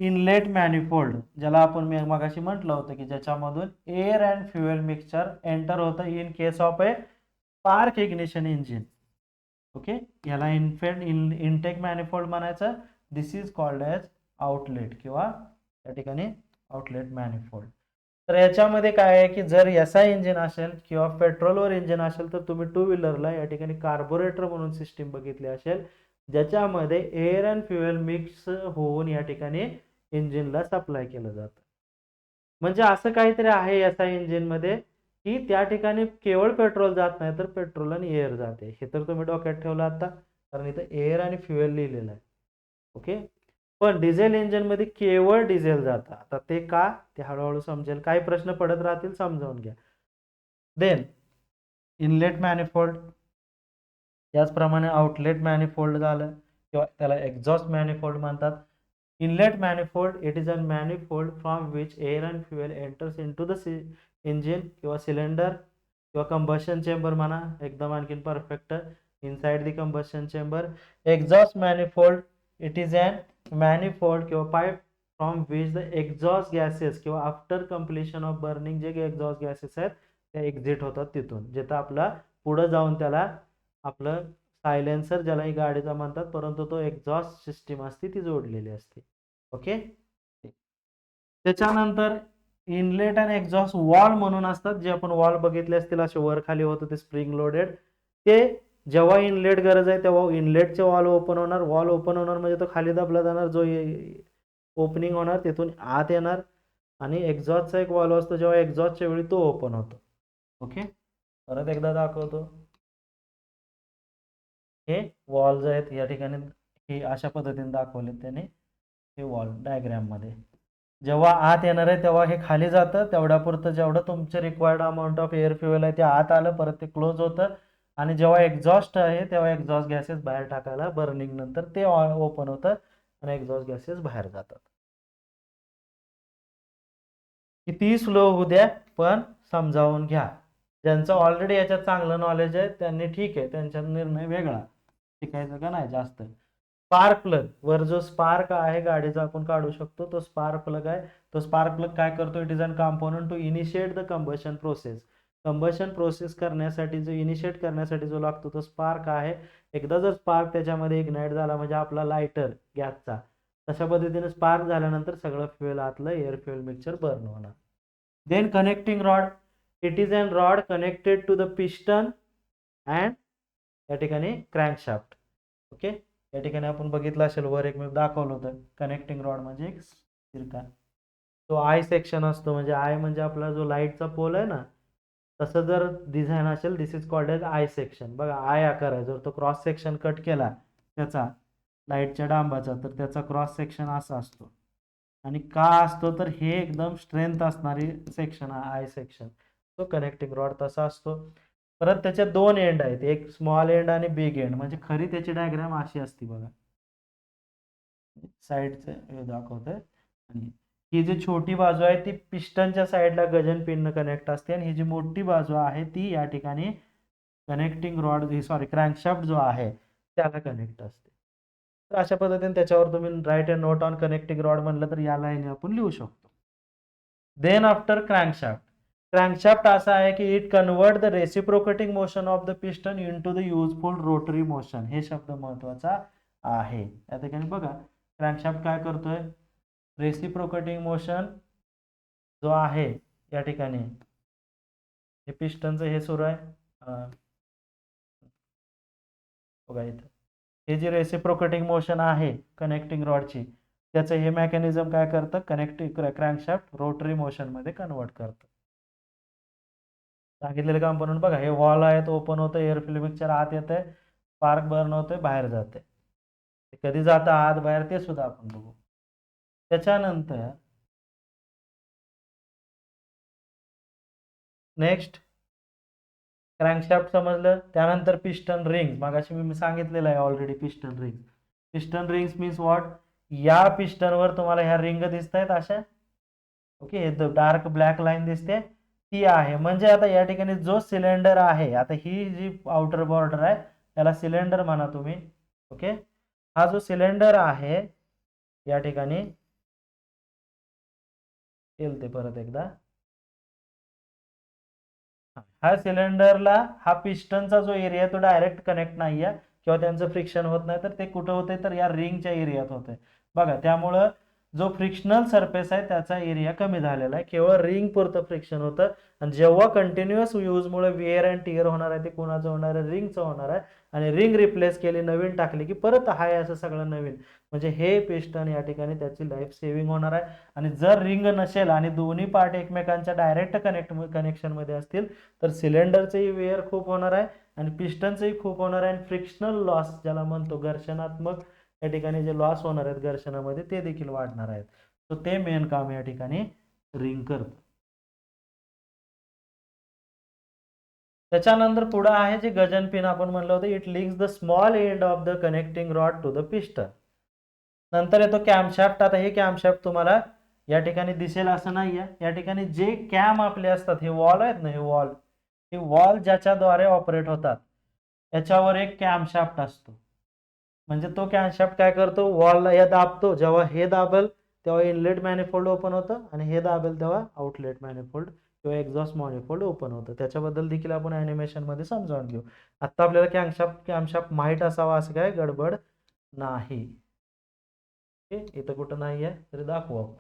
inlet manifold, ज्याला आपण मी मगाशी म्हटलं होतं की ज्याच्यामधून air and fuel mixture enter होतं in case of a spark ignition engine. Okay, याला इनटेक मॅनिफोल्ड म्हणायचं. This is called as outlet, किंवा या ठिकाणी आउटलेट मॅनिफोल्ड. तर याच्यामध्ये काय आहे की जर एसआय इंजिन असेल किंवा पेट्रोलवर इंजिन असेल, तर तुम्ही 2 व्हीलरला या ठिकाणी कार्बोरेटर म्हणून सिस्टीम बघितली असेल, ज्याच्यामध्ये एअर अँड फ्युएल मिक्स होऊन या ठिकाणी इंजिनला सप्लाय केलं जातं. म्हणजे असं काहीतरी आहे एसआय इंजिन मध्ये की त्या ठिकाणी केवळ पेट्रोल जात नाही, तर पेट्रोल आणि एअर जाते. हे तर तुम्ही डोक्यात ठेवलं आता, कारण इथं एअर आणि फ्युएल लिहिलेलं आहे. ओके, पण डिझेल इंजिन मध्ये केवळ डिझेल जातं. आता ते का, ते हळूहळू समजेल. काही प्रश्न पडत राहतील, समजावून घ्या. देन इनलेट मॅनिफोल्ड, त्याचप्रमाणे आउटलेट मॅनिफोल्ड झालं, किंवा त्याला एक्झॉस्ट मॅनिफोल्ड म्हणतात. Inlet manifold, it is a manifold from which air and fuel enters into the engine किंवा सिलेंडर किंवा कंबशन चेंबर म्हणा, एकदम आणखीन perfect, inside the combustion chamber. Exhaust manifold, it is an manifold किंवा pipe from which the exhaust gases किंवा after completion of burning जे exhaust gases आहेत ते एक्झिट होतात तिथून, जिथं आपला पुढे जाऊन त्याला आपलं सायलेन्सर ज्याला ही गाडीचा म्हणतात, परंतु तो एक्झॉस्ट सिस्टीम असते ती जोडलेली असते. ओके. त्याच्यानंतर इनलेट आणि एक्झॉस्ट वॉल म्हणून असतात, जे आपण वॉल बघितले असतील असे वर खाली होतं ते स्प्रिंग लोडेड. ते जेव्हा इनलेट गरज आहे तेव्हा इनलेटचे वॉल ओपन होणार. वॉल ओपन होणार म्हणजे तो खाली दाबला जाणार, जो ओपनिंग होणार तिथून आत येणार. आणि एक्झॉस्टचा एक वॉल असतो, जेव्हा एक्झॉस्टच्या वेळी तो ओपन होतो. ओके. परत एकदा दाखवतो. हे वॉल्स आहेत या ठिकाणी, हे अशा पद्धतीने दाखवले त्याने हे वॉल डायग्राम मध्ये. जेव्हा आत येणार आहे तेव्हा हे खाली जातं, तेवढ्यापुरतं जेवढं तुमचं required amount of air fuel आहे ते आत आलं, परत ते क्लोज होतं. आणि जेव्हा एक्झॉस्ट आहे तेव्हा एक्झॉस्ट गॅसेस बाहेर टाकायला बर्निंग नंतर ते ओपन होतं आणि एक्झॉस्ट गॅसेस बाहेर जातात. कितीही स्लो होऊ द्या पण समजावून घ्या. ज्यांचं ऑलरेडी याच्यात चांगलं नॉलेज आहे त्यांनी ठीक आहे, त्यांचा निर्णय वेगळा, शिकायचं का नाही जास्त. स्पार्क प्लग वर जो स्पार्क आहे गाडीचा आपण काढू शकतो, तो स्पार्क प्लग आहे. तो स्पार्क प्लग काय करतो, it is an component to initiate the combustion process. Combustion process करण्यासाठी जो इनिशिएट करण्यासाठी जो लागतो तो स्पार्क आहे. एकदा जर स्पार्क त्याच्यामध्ये इग्नाइट झाला म्हणजे आपला लायटर गॅसचा, तशा पद्धतीने स्पार्क झाल्यानंतर सगळं फ्युएल आतलं एअर फ्युएल मिक्सचर बर्न होणार. Then connecting rod, it is an rod connected to the piston and या ठिकाणी क्रँकशाफ्ट. ओके. या ठिकाणी आपण बघितलं असेल वर एक मी दाखवलं होतं, कनेक्टिंग रॉड म्हणजे एक सिरका, तो आय सेक्शन असतो. म्हणजे आय म्हणजे आपला जो लाईटचा पोल आहे ना, तसं जर डिझाईन असेल, this is called as I section. बघा आय आकार आहे, जर तो क्रॉस सेक्शन कट केला त्याचा लाईटच्या डांबाचा, तर त्याचा क्रॉस सेक्शन असा असतो. आणि का असतो, तर हे एकदम स्ट्रेंथ असणारी सेक्शन आय सेक्शन, तो कनेक्टिंग रॉड तसा असतो. परत त्याच्या दोन एंड आहेत, एक स्मॉल एंड आणि बिग एंड. म्हणजे खरी त्याची डायग्राम अशी असते बघा, साईडचे दाखवतोय. आणि ही जी छोटी बाजू आहे ती पिस्टनच्या साईडला गजन पिननं कनेक्ट असते, आणि ही जी मोठी बाजू आहे ती या ठिकाणी कनेक्टिंग रॉड सॉरी क्रँकशाफ्ट जो आहे त्याला कनेक्ट असते. तर अशा पद्धतीने त्याच्यावर तुम्ही right a note on connecting rod म्हणलं तर या लाईन आपण लिहू शकतो. देन आफ्टर क्रँकशाफ्ट, क्रँकशाफ्ट असा आहे की it convert the reciprocating motion of the piston into the useful rotary motion. हे शब्द महत्वाचा आहे या ठिकाणी. बघा क्रँकशाफ्ट काय करतोय, रेसिप्रोकेटिंग मोशन जो आहे या ठिकाणी, हे पिस्टनचं हे सुरू आहे बघा इथं, हे जी रेसिप्रोकेटिंग मोशन आहे कनेक्टिंग रॉडची, त्याचं हे मेकॅनिझम काय करतं, कनेक्टिंग क्रँकशाफ्ट रोटरी मोशन मध्ये कन्वर्ट करतं. सांगितलेलं काम बनवून बघा, हे वॉल आहे तो ओपन होतं, एअर फ्युएल मिक्सचर आत येतंय, स्पार्क बर्न होतोय, बाहेर जाते. कधी जातं आत बाहेर ते सुद्धा आपण बघू. त्याच्यानंतर नेक्स्ट क्रँकशाफ्ट समजलं. त्यानंतर पिस्टन रिंग, मगाशी मी सांगितलेलं आहे already. Piston ring, piston rings means what, या पिस्टनवर तुम्हाला ह्या रिंग दिसत आहेत अशा. ओके. हे डार्क ब्लॅक लाईन दिसते ती आहे, म्हणजे आता या ठिकाणी जो सिलेंडर आहे, आता ही जी आउटर बॉर्डर आहे त्याला सिलेंडर म्हणा तुम्ही. ओके. हा जो सिलेंडर आहे या ठिकाणी, ते परत एकदा, हा सिलेंडरला हा पिस्टनचा जो एरिया आहे तो डायरेक्ट कनेक्ट नाही आहे किंवा त्यांचं फ्रिक्शन होत नाही, तर ते कुठं होतंय तर या रिंगच्या एरियात होतंय बघा. त्यामुळं जो फ्रिक्शनल सरफेस आहे त्याचा एरिया कमी झालेला आहे, केवळ रिंग पुरतं फ्रिक्शन होतं. आणि जेव्हा कंटिन्युअस यूजमुळे विअर अँड टिअर होणार आहे ते कोणाचं होणार आहे, रिंगचं होणार आहे. आणि रिंग रिप्लेस केली, नवीन टाकली की परत हाय असं सगळं नवीन, म्हणजे हे पिस्टन या ठिकाणी त्याची लाईफ सेव्हिंग होणार आहे. आणि जर रिंग नसेल आणि दोन्ही पार्ट एकमेकांच्या डायरेक्ट कनेक्शनमध्ये असतील तर सिलेंडरचंही वेअर खूप होणार आहे आणि पिस्टनचंही खूप होणार आहे. आणि फ्रिक्शनल लॉस ज्याला म्हणतो, घर्षणात्मक या ठिकाणी जे लॉस होणार आहेत घर्षणामध्ये ते देखील वाढणार आहेत. तर ते मेन काम या ठिकाणी रिंग करतं. त्याच्यानंतर पुढे आहे जे गजन पिन आपण म्हणलं होतं, it links the small end of the connecting rod to the piston. नंतर येतो कॅमशाफ्ट. आता हे कॅमशाफ्ट तुम्हाला या ठिकाणी दिसेल असं नाहीये. या ठिकाणी जे कॅम आपले असतात, हे वॉल आहेत ना, हे वॉल ज्याच्याद्वारे ऑपरेट होतात याच्यावर एक कॅमशाफ्ट असतो. म्हणजे तो कॅमशाफ्ट काय करतो, वॉलला या दाबतो, जेव्हा हे दाबेल तेव्हा इनलेट मॅनिफोल्ड ओपन होतं आणि हे दाबेल तेव्हा आउटलेट मॅनिफोल्ड किंवा एक्झॉस्ट मॅनिफोल्ड ओपन होतं. त्याच्याबद्दल देखील आपण ॲनिमेशनमध्ये समजावून घेऊ. आत्ता आपल्याला कॅमशाफ्ट माहीत असावा असं काय गडबड नाही. ओके, इथं कुठं नाही आहे तरी दाखवू आपण.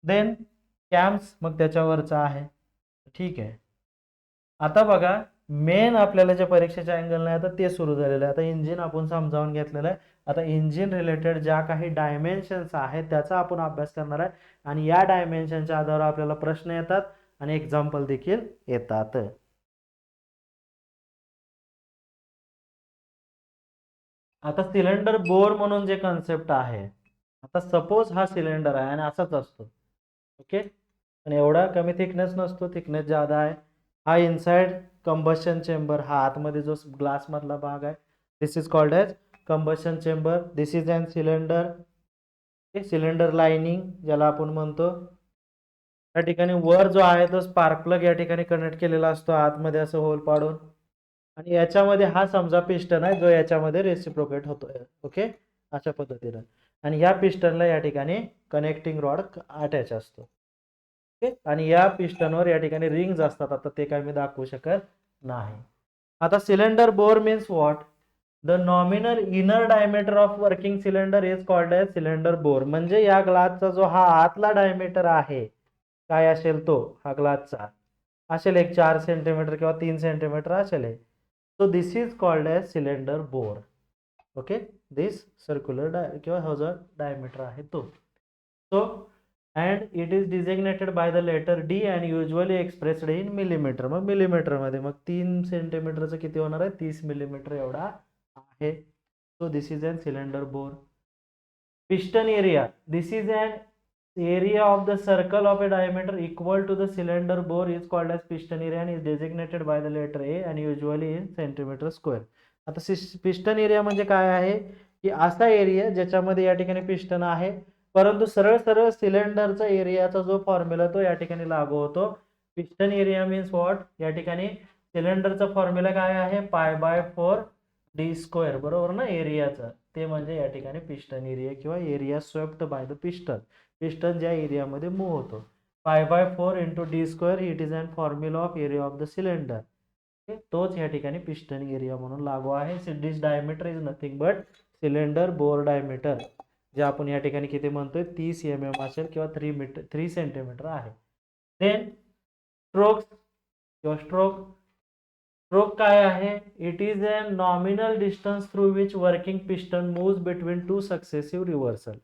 देन कॅम्स मग त्याच्यावरचा आहे. ठीक आहे. आता बघा, मेन आपल्याला ज्या परीक्षेच्या अँगल नाही आता ते सुरू झालेलं आहे. आता इंजिन आपण समजावून घेतलेलं आहे. आता इंजिन रिलेटेड ज्या काही डायमेन्शन्स आहेत त्याचा आपण अभ्यास करणार आहे आणि या डायमेन्शनच्या आधारावर आपल्याला प्रश्न येतात आणि एक्झाम्पल देखील येतात. आता सिलेंडर बोर म्हणून जे कन्सेप्ट आहे, आता सपोज हा सिलेंडर आहे आणि असाच असतो. ओके, पण एवढा कमी थिकनेस नसतो, थिकनेस ज्यादा आहे. हा इनसाइड कंबशन चेंबर, हा आतमध्ये जो ग्लास मधला भाग आहे, this is called as combustion chamber. This is an cylinder, cylinder lining ज्याला आपण म्हणतो. त्या ठिकाणी वर जो आहे तो स्पार्क प्लग या ठिकाणी कनेक्ट केलेला असतो आतमध्ये असं होल पाडून, आणि याच्यामध्ये हा समजा पिस्टन आहे जो याच्यामध्ये रेसिप्रोकेट होतोय. ओके, अशा पद्धतीनं. आणि या पिस्टनला या ठिकाणी कनेक्टिंग रॉड अटॅच असतो. ओके, आणि या पिस्टनवर या ठिकाणी रिंग्स असतात. आता ते काय मी दाखवू शकत नाही. आता cylinder bore means what? The nominal inner diameter of working cylinder is called as cylinder bore. म्हणजे या ग्लासचा जो हा आतला डायमीटर आहे काय असेल तो, हा ग्लासचा असेल एक 4 सेंटीमीटर किंवा 3 सेंटीमीटर असेल. So this is called as cylinder bore. Okay, this circular किंवा हा जो diameter आहे तो. So and it is designated by the letter D and usually expressed in millimeter. मग मिलीमीटर मध्ये, मग 3 सेंटीमीटरचं किती होणार आहे? 30 मिलीमीटर एवढा आहे. So this is an cylinder bore. Piston area. This is an area of the circle of a diameter equal to the cylinder bore is called as piston area and is designated by the letter A and usually in centimeter square. आता piston area म्हणजे काय आहे की असा area ज्याच्यामध्ये या ठिकाणी piston आहे, परंतु सरळ सरळ सिलेंडरचा एरियाचा जो फॉर्म्युला तो या ठिकाणी लागू होतो. Piston area means what? या ठिकाणी सिलेंडरचा फॉर्म्युला काय आहे? π/4 d², बरोबर ना, एरियाचा. ते म्हणजे या ठिकाणी पिस्टन एरिया किंवा area swept by the piston. Piston ज्या एरियामध्ये मूव्ह होतो. π/4 × d², it is an formula of area of the cylinder. तोच या ठिकाणी पिस्टन एरिया म्हणून लागू आहे. This diameter is nothing but cylinder bore diameter, जे आपण या ठिकाणी किती म्हणतोय 30 mm असेल किंवा 3 सेंटीमीटर आहे. देन स्ट्रोक्स किंवा स्ट्रोक काय आहे? It is a nominal distance through which working piston moves between 2 successive reversal.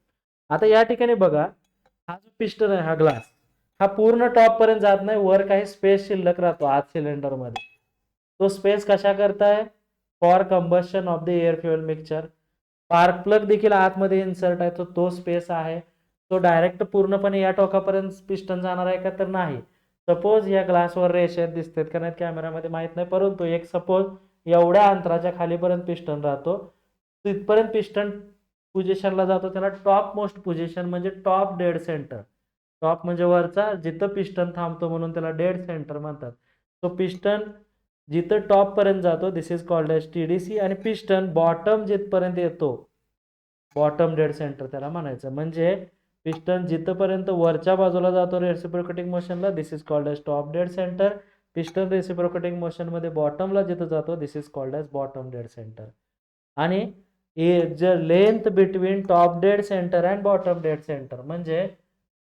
आता या ठिकाणी बघा, हा जो पिस्टन आहे, हा ग्लास, हा पूर्ण टॉप पर्यंत जात नाही, वर काही स्पेस शिल्लक राहतो आत सिलेंडर मध्ये. तो स्पेस कशा करताय? For combustion of the air fuel mixture. Spark plug देखील आतमध्ये इन्सर्ट आहे, तो स्पेस आहे. तो डायरेक्ट पूर्णपणे या टोकापर्यंत पिस्टन जाणार आहे का? तर नाही. सपोज या ग्लासवर रेषा दिसतात का नाही कॅमेरामध्ये माहित नाही, परंतु एक सपोज एवढ्या अंतराच्या खालीपर्यंत पिस्टन राहतो, तिथपर्यंत पिस्टन पोझिशनला जातो, त्याला टॉप मोस्ट पोझिशन म्हणजे टॉप डेड सेंटर. टॉप म्हणजे वरचा, जिथं पिस्टन थांबतो म्हणून त्याला डेड सेंटर म्हणतात. तो पिस्टन जिथं टॉप पर्यंत जातो, this is called age TDC. आणि पिस्टन बॉटम जिथपर्यंत येतो, बॉटम डेड सेंटर त्याला म्हणायचं. म्हणजे पिस्टन जिथपर्यंत वरच्या बाजूला जातो रेसिप्रोकेटिंग मोशनला, this is called as top dead centre. Piston reciprocating motion मध्ये बॉटमला जिथं जातो, this is called as bottom dead centre. आणि जर length between top dead centre and bottom dead centre, म्हणजे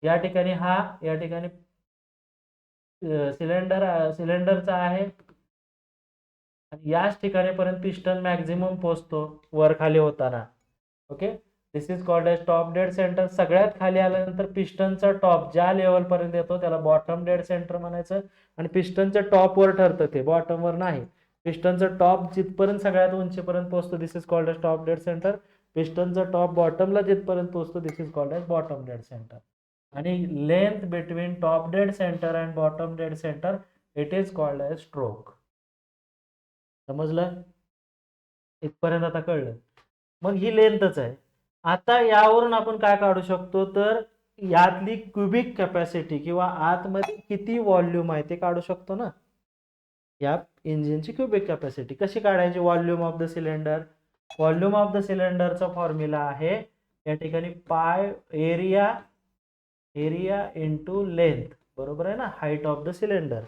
या ठिकाणी हा या ठिकाणी सिलेंडरचा आहे आणि याच ठिकाणीपर्यंत पिस्टन मॅक्झिमम पोहोचतो वर खाली होताना. Okay, this is called as top dead centre. सगळ्यात खाली आल्यानंतर पिस्टनचा टॉप ज्या लेवल पर्यंत येतो त्याला बॉटम डेड सेंटर म्हणायचं. आणि पिस्टनचं टॉप वर ठरतं, ते बॉटम वर नाही. पिस्टनचं टॉप जिथपर्यंत सगळ्यात उंचीपर्यंत पोहोचतो, this is called as top dead centre. पिस्टनचं टॉप बॉटमला जिथपर्यंत पोहोचतो, this is called as bottom dead centre. आणि length between top dead centre and bottom dead centre, it is called as stroke. समजलं? इथपर्यंत आता कळलं. मग ही लेंथच आहे. आता यावरून आपण काय काढू शकतो, तर यातली क्युबिक कॅपॅसिटी किंवा आतमध्ये किती व्हॉल्यूम आहे ते काढू शकतो ना. या इंजिनची क्युबिक कॅपॅसिटी कशी काढायची? Volume of the cylinder. Volume of the सिलेंडरचा फॉर्म्युला आहे या ठिकाणी pi area area into length, बरोबर आहे ना, height of the cylinder.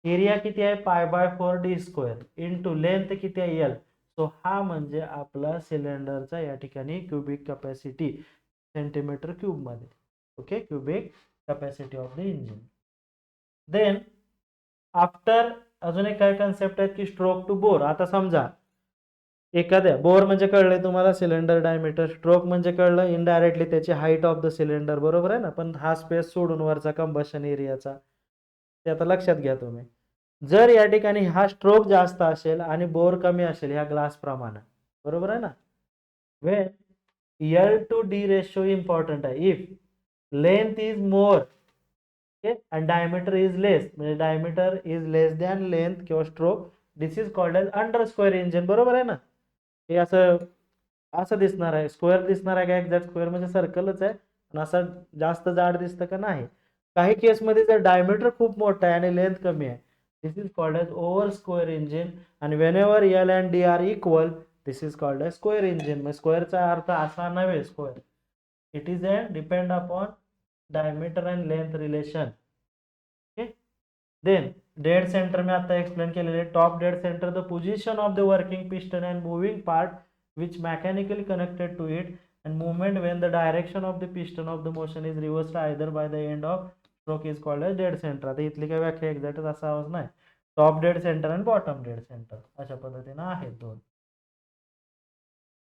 Area किती आहे, π/4 d² इंटू लेंथ किती आहे, एल. सो हा म्हणजे आपला सिलेंडरचा या ठिकाणी क्युबिक कॅपॅसिटी सेंटीमीटर क्यूब मध्ये. Okay, cubic capacity of the engine. Then after अजून एक काय कन्सेप्ट आहे की स्ट्रोक टू बोर. आता समजा एखाद्या बोर म्हणजे कळलंय तुम्हाला सिलेंडर डायमीटर, स्ट्रोक म्हणजे कळलं इनडायरेक्टली त्याची हाईट ऑफ द सिलेंडर, बरोबर आहे ना. पण हा स्पेस सोडून वरचा कंबशन एरियाचा, ते आता लक्षात घ्या तुम्ही. जर या ठिकाणी हा स्ट्रोक जास्त असेल आणि बोर कमी असेल ह्या ग्लास प्रमाणे, बरोबर आहे ना, when L to D ratio important आहे. If length is more and diameter is less, म्हणजे diameter is less than length किंवा stroke, this is called as under square engine, बरोबर आहे ना. हे असं असं दिसणार आहे, स्क्वेअर दिसणार आहे का, एक्झॅक्ट स्क्वेअर म्हणजे सर्कलच आहे, पण असं जास्त जाड दिसतं का, नाही. काही केसमध्ये जर डायमीटर खूप मोठा आहे आणि लेंथ कमी आहे, this is called as over square engine. आणि whenever L and D are equal, this is called as square engine. मग स्क्वेअरचा अर्थ असा नव्हे square, it is a depend upon diameter and length relation. Okay. Then dead centre में आता explain केलेले. Top dead centre the position of the working piston and moving part which mechanically connected to it and movement when the direction of the piston of the motion is reversed either by the end of stroke is called as dead center. आता इथली काय व्याख्या exact असा आवाज नाही. Top dead centre आणि bottom dead centre अशा पद्धतीने आहेत दोन.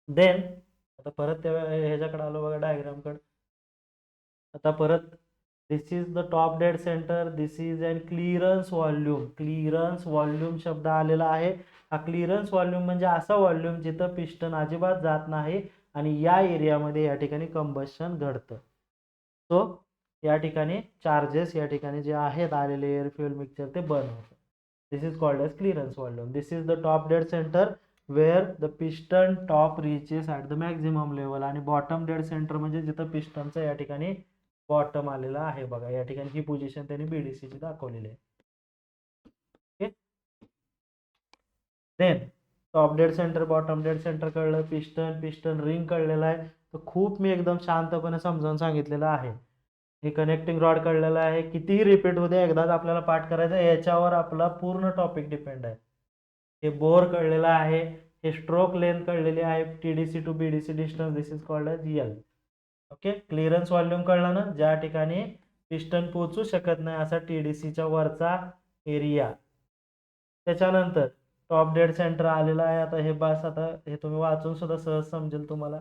देन आता परत त्या ह्याच्याकडे आलो बघा, डायग्रामकडे. आता परत this is the top dead centre, this is and clearance volume. Clearance volume शब्द आलेला आहे. हा क्लिअरन्स व्हॉल्यूम म्हणजे असा व्हॉल्यूम जिथं पिस्टन अजिबात जात नाही आणि या एरियामध्ये या ठिकाणी कंबशन घडतं. सो या ठिकाणी चार्जेस या ठिकाणी जे आहेत आलेले एअर फ्युएल मिक्सचर ते बर्न होतं. This is called as clearance volume. This is the top dead centre where the piston top reaches at the maximum level. आणि बॉटम डेड सेंटर म्हणजे जिथं पिस्टनचं या ठिकाणी बॉटम आलेला आहे बघा. या ठिकाणी ही पोझिशन त्यांनी BDC ची दाखवलेली आहे. Okay. Then top dead centre, bottom dead centre कळलं, पिस्टन पिस्टन रिंग कळलेला आहे. तर खूप मी एकदम शांतपणे समजावून सांगितलेलं आहे. हे कनेक्टिंग रॉड कळलेलं आहे. कितीही रिपीट होते, एकदाच आपल्याला पाठ करायचं, याच्यावर आपला पूर्ण टॉपिक डिपेंड आहे. हे बोर कळलेलं आहे, हे स्ट्रोक लेंथ कळलेली आहे, TDC to BDC distance, this is called as L. Okay. Clearance volume कळलं ना, ज्या ठिकाणी पिस्टन पोहोचू शकत नाही असा TDCच्या वरचा एरिया. त्याच्यानंतर टॉप डेड सेंटर आलेला आहे. आता हे बस, आता हे तुम्ही वाचून सुद्धा सहज समजेल तुम्हाला.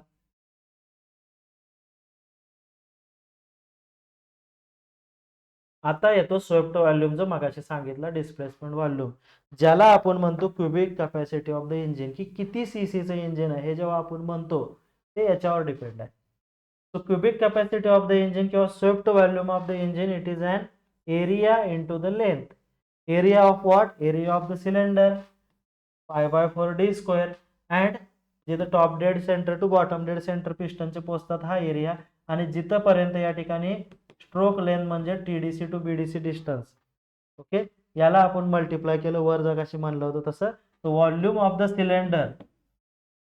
आता येतो स्वेप्ट व्हॉल्यूमचं मगाशी सांगितलं डिस्प्लेसमेंट व्हॉल्यूम, ज्याला आपण म्हणतो cubic capacity of the engine, की किती सीसीचं इंजिन आहे हे जेव्हा आपण म्हणतो ते याच्यावर डिपेंड आहे. So cubic capacity of the engine किंवा swept volume of the engine, it is an area into the length. Area of what? Area of the cylinder, π/4 d². and जिथं top dead centre to bottom dead centre पिस्टनचे पोचतात हा area, आणि जिथपर्यंत या ठिकाणी stroke length म्हणजे TDC to BDC distance. Okay. याला आपण मल्टिप्लाय केलं, वर जगाशी म्हणलं होतं तसं. व्हॉल्यूम ऑफ द सिलेंडर,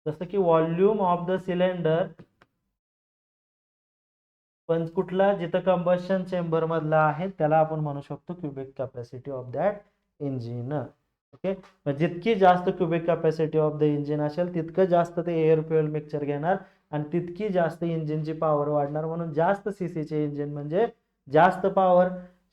जसं की व्हॉल्यूम ऑफ द सिलेंडर पण कुठला, जिथं कंबशन चेंबर मधला आहे त्याला आपण म्हणू शकतो cubic capacity of that engine. Okay. जितकी जास्त cubic capacity of the engine असेल तितकं जास्त ते एअर फ्युएल मिक्सचर घेणार आणि तितकी जास्त इंजिनची पॉवर वाढणार. म्हणून जास्त सीसीचे इंजिन म्हणजे जास्त पॉवर.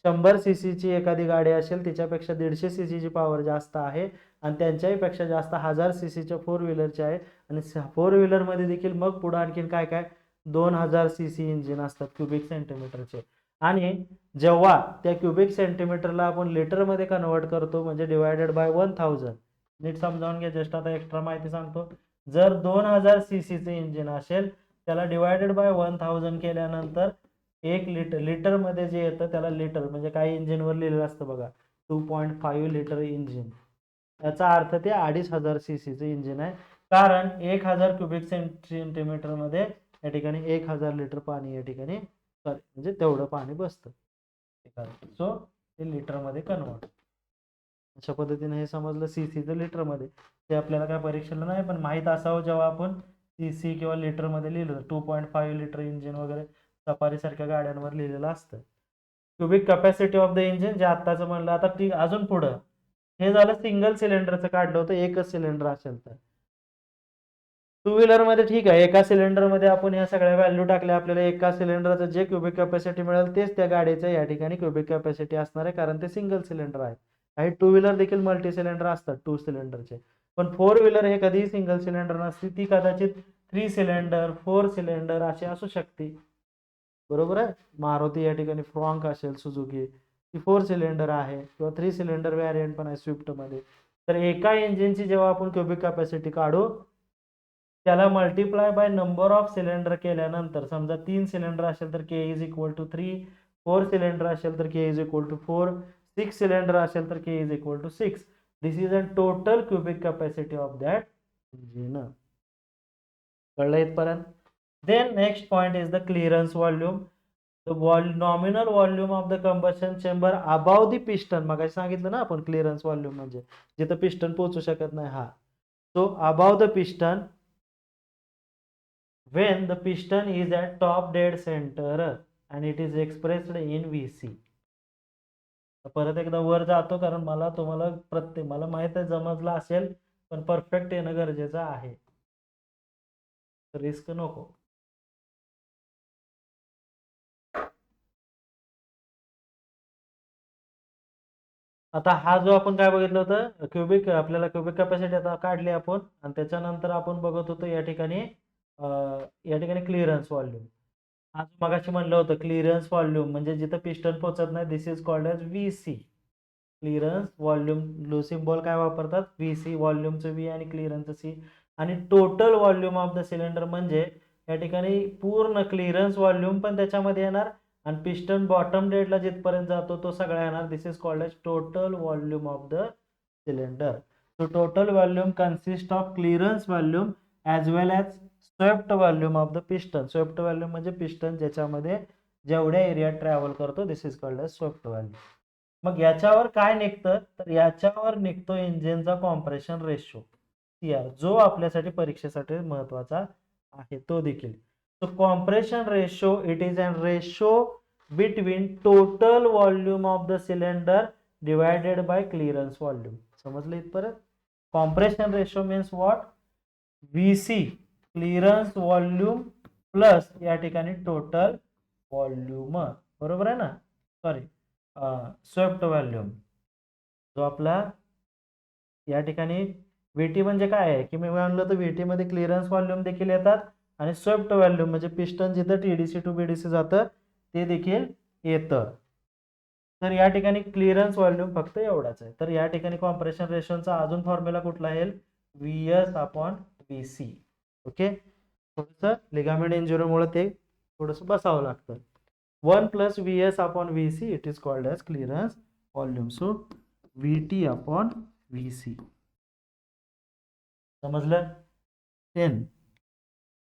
100 सीसीची एखादी गाडी असेल तिच्यापेक्षा 150 सीसीची पॉवर जास्त आहे आणि त्यांच्याही पेक्षा जास्त 1000 सीसीच्या 4 व्हीलरचे आहे. आणि 4 व्हीलरमध्ये देखील मग पुढे आणखीन काय काय 2000 सीसी इंजिन असतात क्युबिक सेंटीमीटरचे. आणि जेव्हा त्या क्युबिक सेंटीमीटरला आपण लिटरमध्ये कन्वर्ट करतो म्हणजे डिवायडेड बाय 1000, नीट समजावून घ्या, जस्ट आता एक्स्ट्रा माहिती सांगतो. जर 2000 सीसीचे इंजिन असेल त्याला डिवायडेड बाय 1000 केल्यानंतर 1 लिटरमध्ये जे येतं त्याला लिटर म्हणजे काही इंजिनवर लिहिलेलं असतं बघा 2.5 लिटर इंजिन, याचा अर्थ ते 2500 सीसीचे इंजिन आहे. कारण 1000 क्युबिक सेंटीमीटरमध्ये या ठिकाणी 1000 लिटर पाणी या ठिकाणी म्हणजे तेवढं पाणी बसतं. सो ते लिटरमध्ये कन्वर्ट. अशा पद्धतीने हे समजलं सीसीचं लिटरमध्ये. ते आपल्याला काय परीक्षेला नाही पण माहीत असावं जेव्हा आपण सीसी किंवा लिटरमध्ये लिहिलं 2.5 लिटर इंजिन वगैरे सफारी सारख्या गाड्यांवर लिहिलेलं असतं. Cubic capacity of the engine जे आत्ताचं म्हणलं. आता ती अजून पुढं हे झालं सिंगल सिलेंडरचं काढलं होतं, एकच सिलेंडर असेल तर. टू व्हीलर मध्ये ठीक आहे, एका सिलेंडर मध्ये आपण ह्या सगळ्या व्हॅल्यू टाकल्या, आपल्याला एका सिलेंडरचं जे क्युबिक कॅपॅसिटी मिळेल तेच त्या गाडीचं या ठिकाणी क्युबिक कॅपॅसिटी असणार आहे, कारण ते सिंगल सिलेंडर आहे. काही टू व्हीलर देखील मल्टी सिलेंडर असतात टू सिलेंडरचे, पण फोर व्हीलर हे कधीही सिंगल सिलेंडर नसते, ती कदाचित 3 सिलेंडर 4 सिलेंडर अशी असू शकते. बरोबर आहे. मारुती या ठिकाणी फ्रॉन्क असेल, सुझुकी ती 4 सिलेंडर आहे, किंवा 3 सिलेंडर व्हॅरियंट पण आहे स्विफ्ट मध्ये. तर एका इंजिनची जेव्हा आपण क्युबिक कॅपॅसिटी काढू, त्याला multiply by number of cylinder केल्यानंतर, समजा 3 सिलेंडर असेल तर K is equal to 3, 4 cylinder असेल तर K is equal to 4, 6 cylinder असेल तर K is equal to 6. This is a total cubic capacity of that engine. कळलं इथपर्यंत? Then next point is the clearance volume. The nominal volume of the combustion chamber above the piston. मग सांगितलं ना आपण clearance volume म्हणजे जिथं piston पोहोचू शकत नाही, हा. So above the piston when the piston is at top dead center and it is expressed in Vc. परत एकदा वर जातो, कारण मला माहित आहे समजलं असेल, पण परफेक्ट येणं गरजेचं आहे, रिस्क नको. आता हा जो आपण काय बघितलं होतं, आपल्याला क्युबिक कॅपॅसिटी आता काढली आपण, आणि त्याच्यानंतर आपण बघत होतो या ठिकाणी क्लिअरन्स व्हॉल्यूम. आज मगाशी म्हणलं होतं क्लिअरन्स व्हॉल्यूम म्हणजे जिथं पिस्टन पोहोचत नाही, this is called as VC. Clearance volume लो सिम्बॉल काय वापरतात, व्हीसी, व्हॉल्यूमचं व्ही आणि क्लिअरन्सचं सी. आणि total volume of the cylinder म्हणजे या ठिकाणी पूर्ण क्लिअरन्स व्हॉल्यूम पण त्याच्यामध्ये येणार, आणि पिस्टन बॉटम डेडला जिथपर्यंत जातो तो सगळा येणार. This is called as total volume of the cylinder. So total volume consist of clearance volume as well as swept volume of the piston. Swept volume म्हणजे पिस्टन ज्याच्यामध्ये जेवढ्या एरिया ट्रॅव्हल करतो, this is called as swept volume. मग याच्यावर काय निघतं, तर याच्यावर निघतो इंजिनचा कॉम्प्रेशन रेशो, सीआर, जो आपल्यासाठी परीक्षेसाठी महत्वाचा आहे तो देखील. So compression ratio, it is an ratio between total volume of the cylinder divided by clearance volume. समजलं इथपर्यंत? Compression ratio means what, VC clearance volume plus या ठिकाणी टोटल व्हॉल्यूम. बरोबर आहे ना? सॉरी, स्वेप्ट व्हॉल्यूम जो आपला या ठिकाणी व्हीटी म्हणजे काय आहे की मी म्हणलं तर व्हीटी मध्ये क्लिअरन्स व्हॉल्यूम देखील येतात, आणि स्वेप्ट व्हॉल्यूम म्हणजे पिस्टन जिथं टीडीसी टू बीडीसी जातं ते देखील येतं. तर या ठिकाणी क्लिअरन्स व्हॉल्यूम फक्त एवढाच आहे. तर या ठिकाणी कॉम्प्रेशन रेशोचा अजून फॉर्म्युला कुठला आहे, व्हीएस अपॉन व्हीसी. ओके, थोडंसं लिगामेंट इंजुरीमुळे ते थोडंसं बसावं लागतं. 1 plus Vs upon Vc, it is called as clearance volume. So Vt upon Vc. समजलं? 10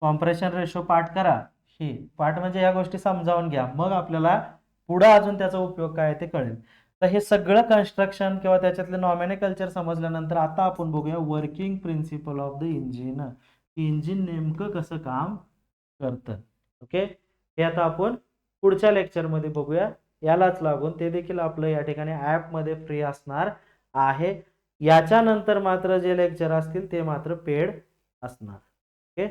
कॉम्प्रेशन रेशो पाठ करा. ही पाठ म्हणजे या गोष्टी समजावून घ्या, मग आपल्याला पुढे अजून त्याचा उपयोग काय ते कळेल. तर हे सगळं कन्स्ट्रक्शन किंवा त्याच्यातले नॉमेनक्लेचर समजल्यानंतर आता आपण बघूया working principle of the engine, की इंजिन नेमकं कसं काम करतं. ओके, हे आता आपण पुढच्या लेक्चरमध्ये बघूया. यालाच लागून ते देखील आपलं या ठिकाणी ॲपमध्ये फ्री असणार आहे. याच्यानंतर मात्र जे लेक्चर असतील ते मात्र पेड असणार. ओके.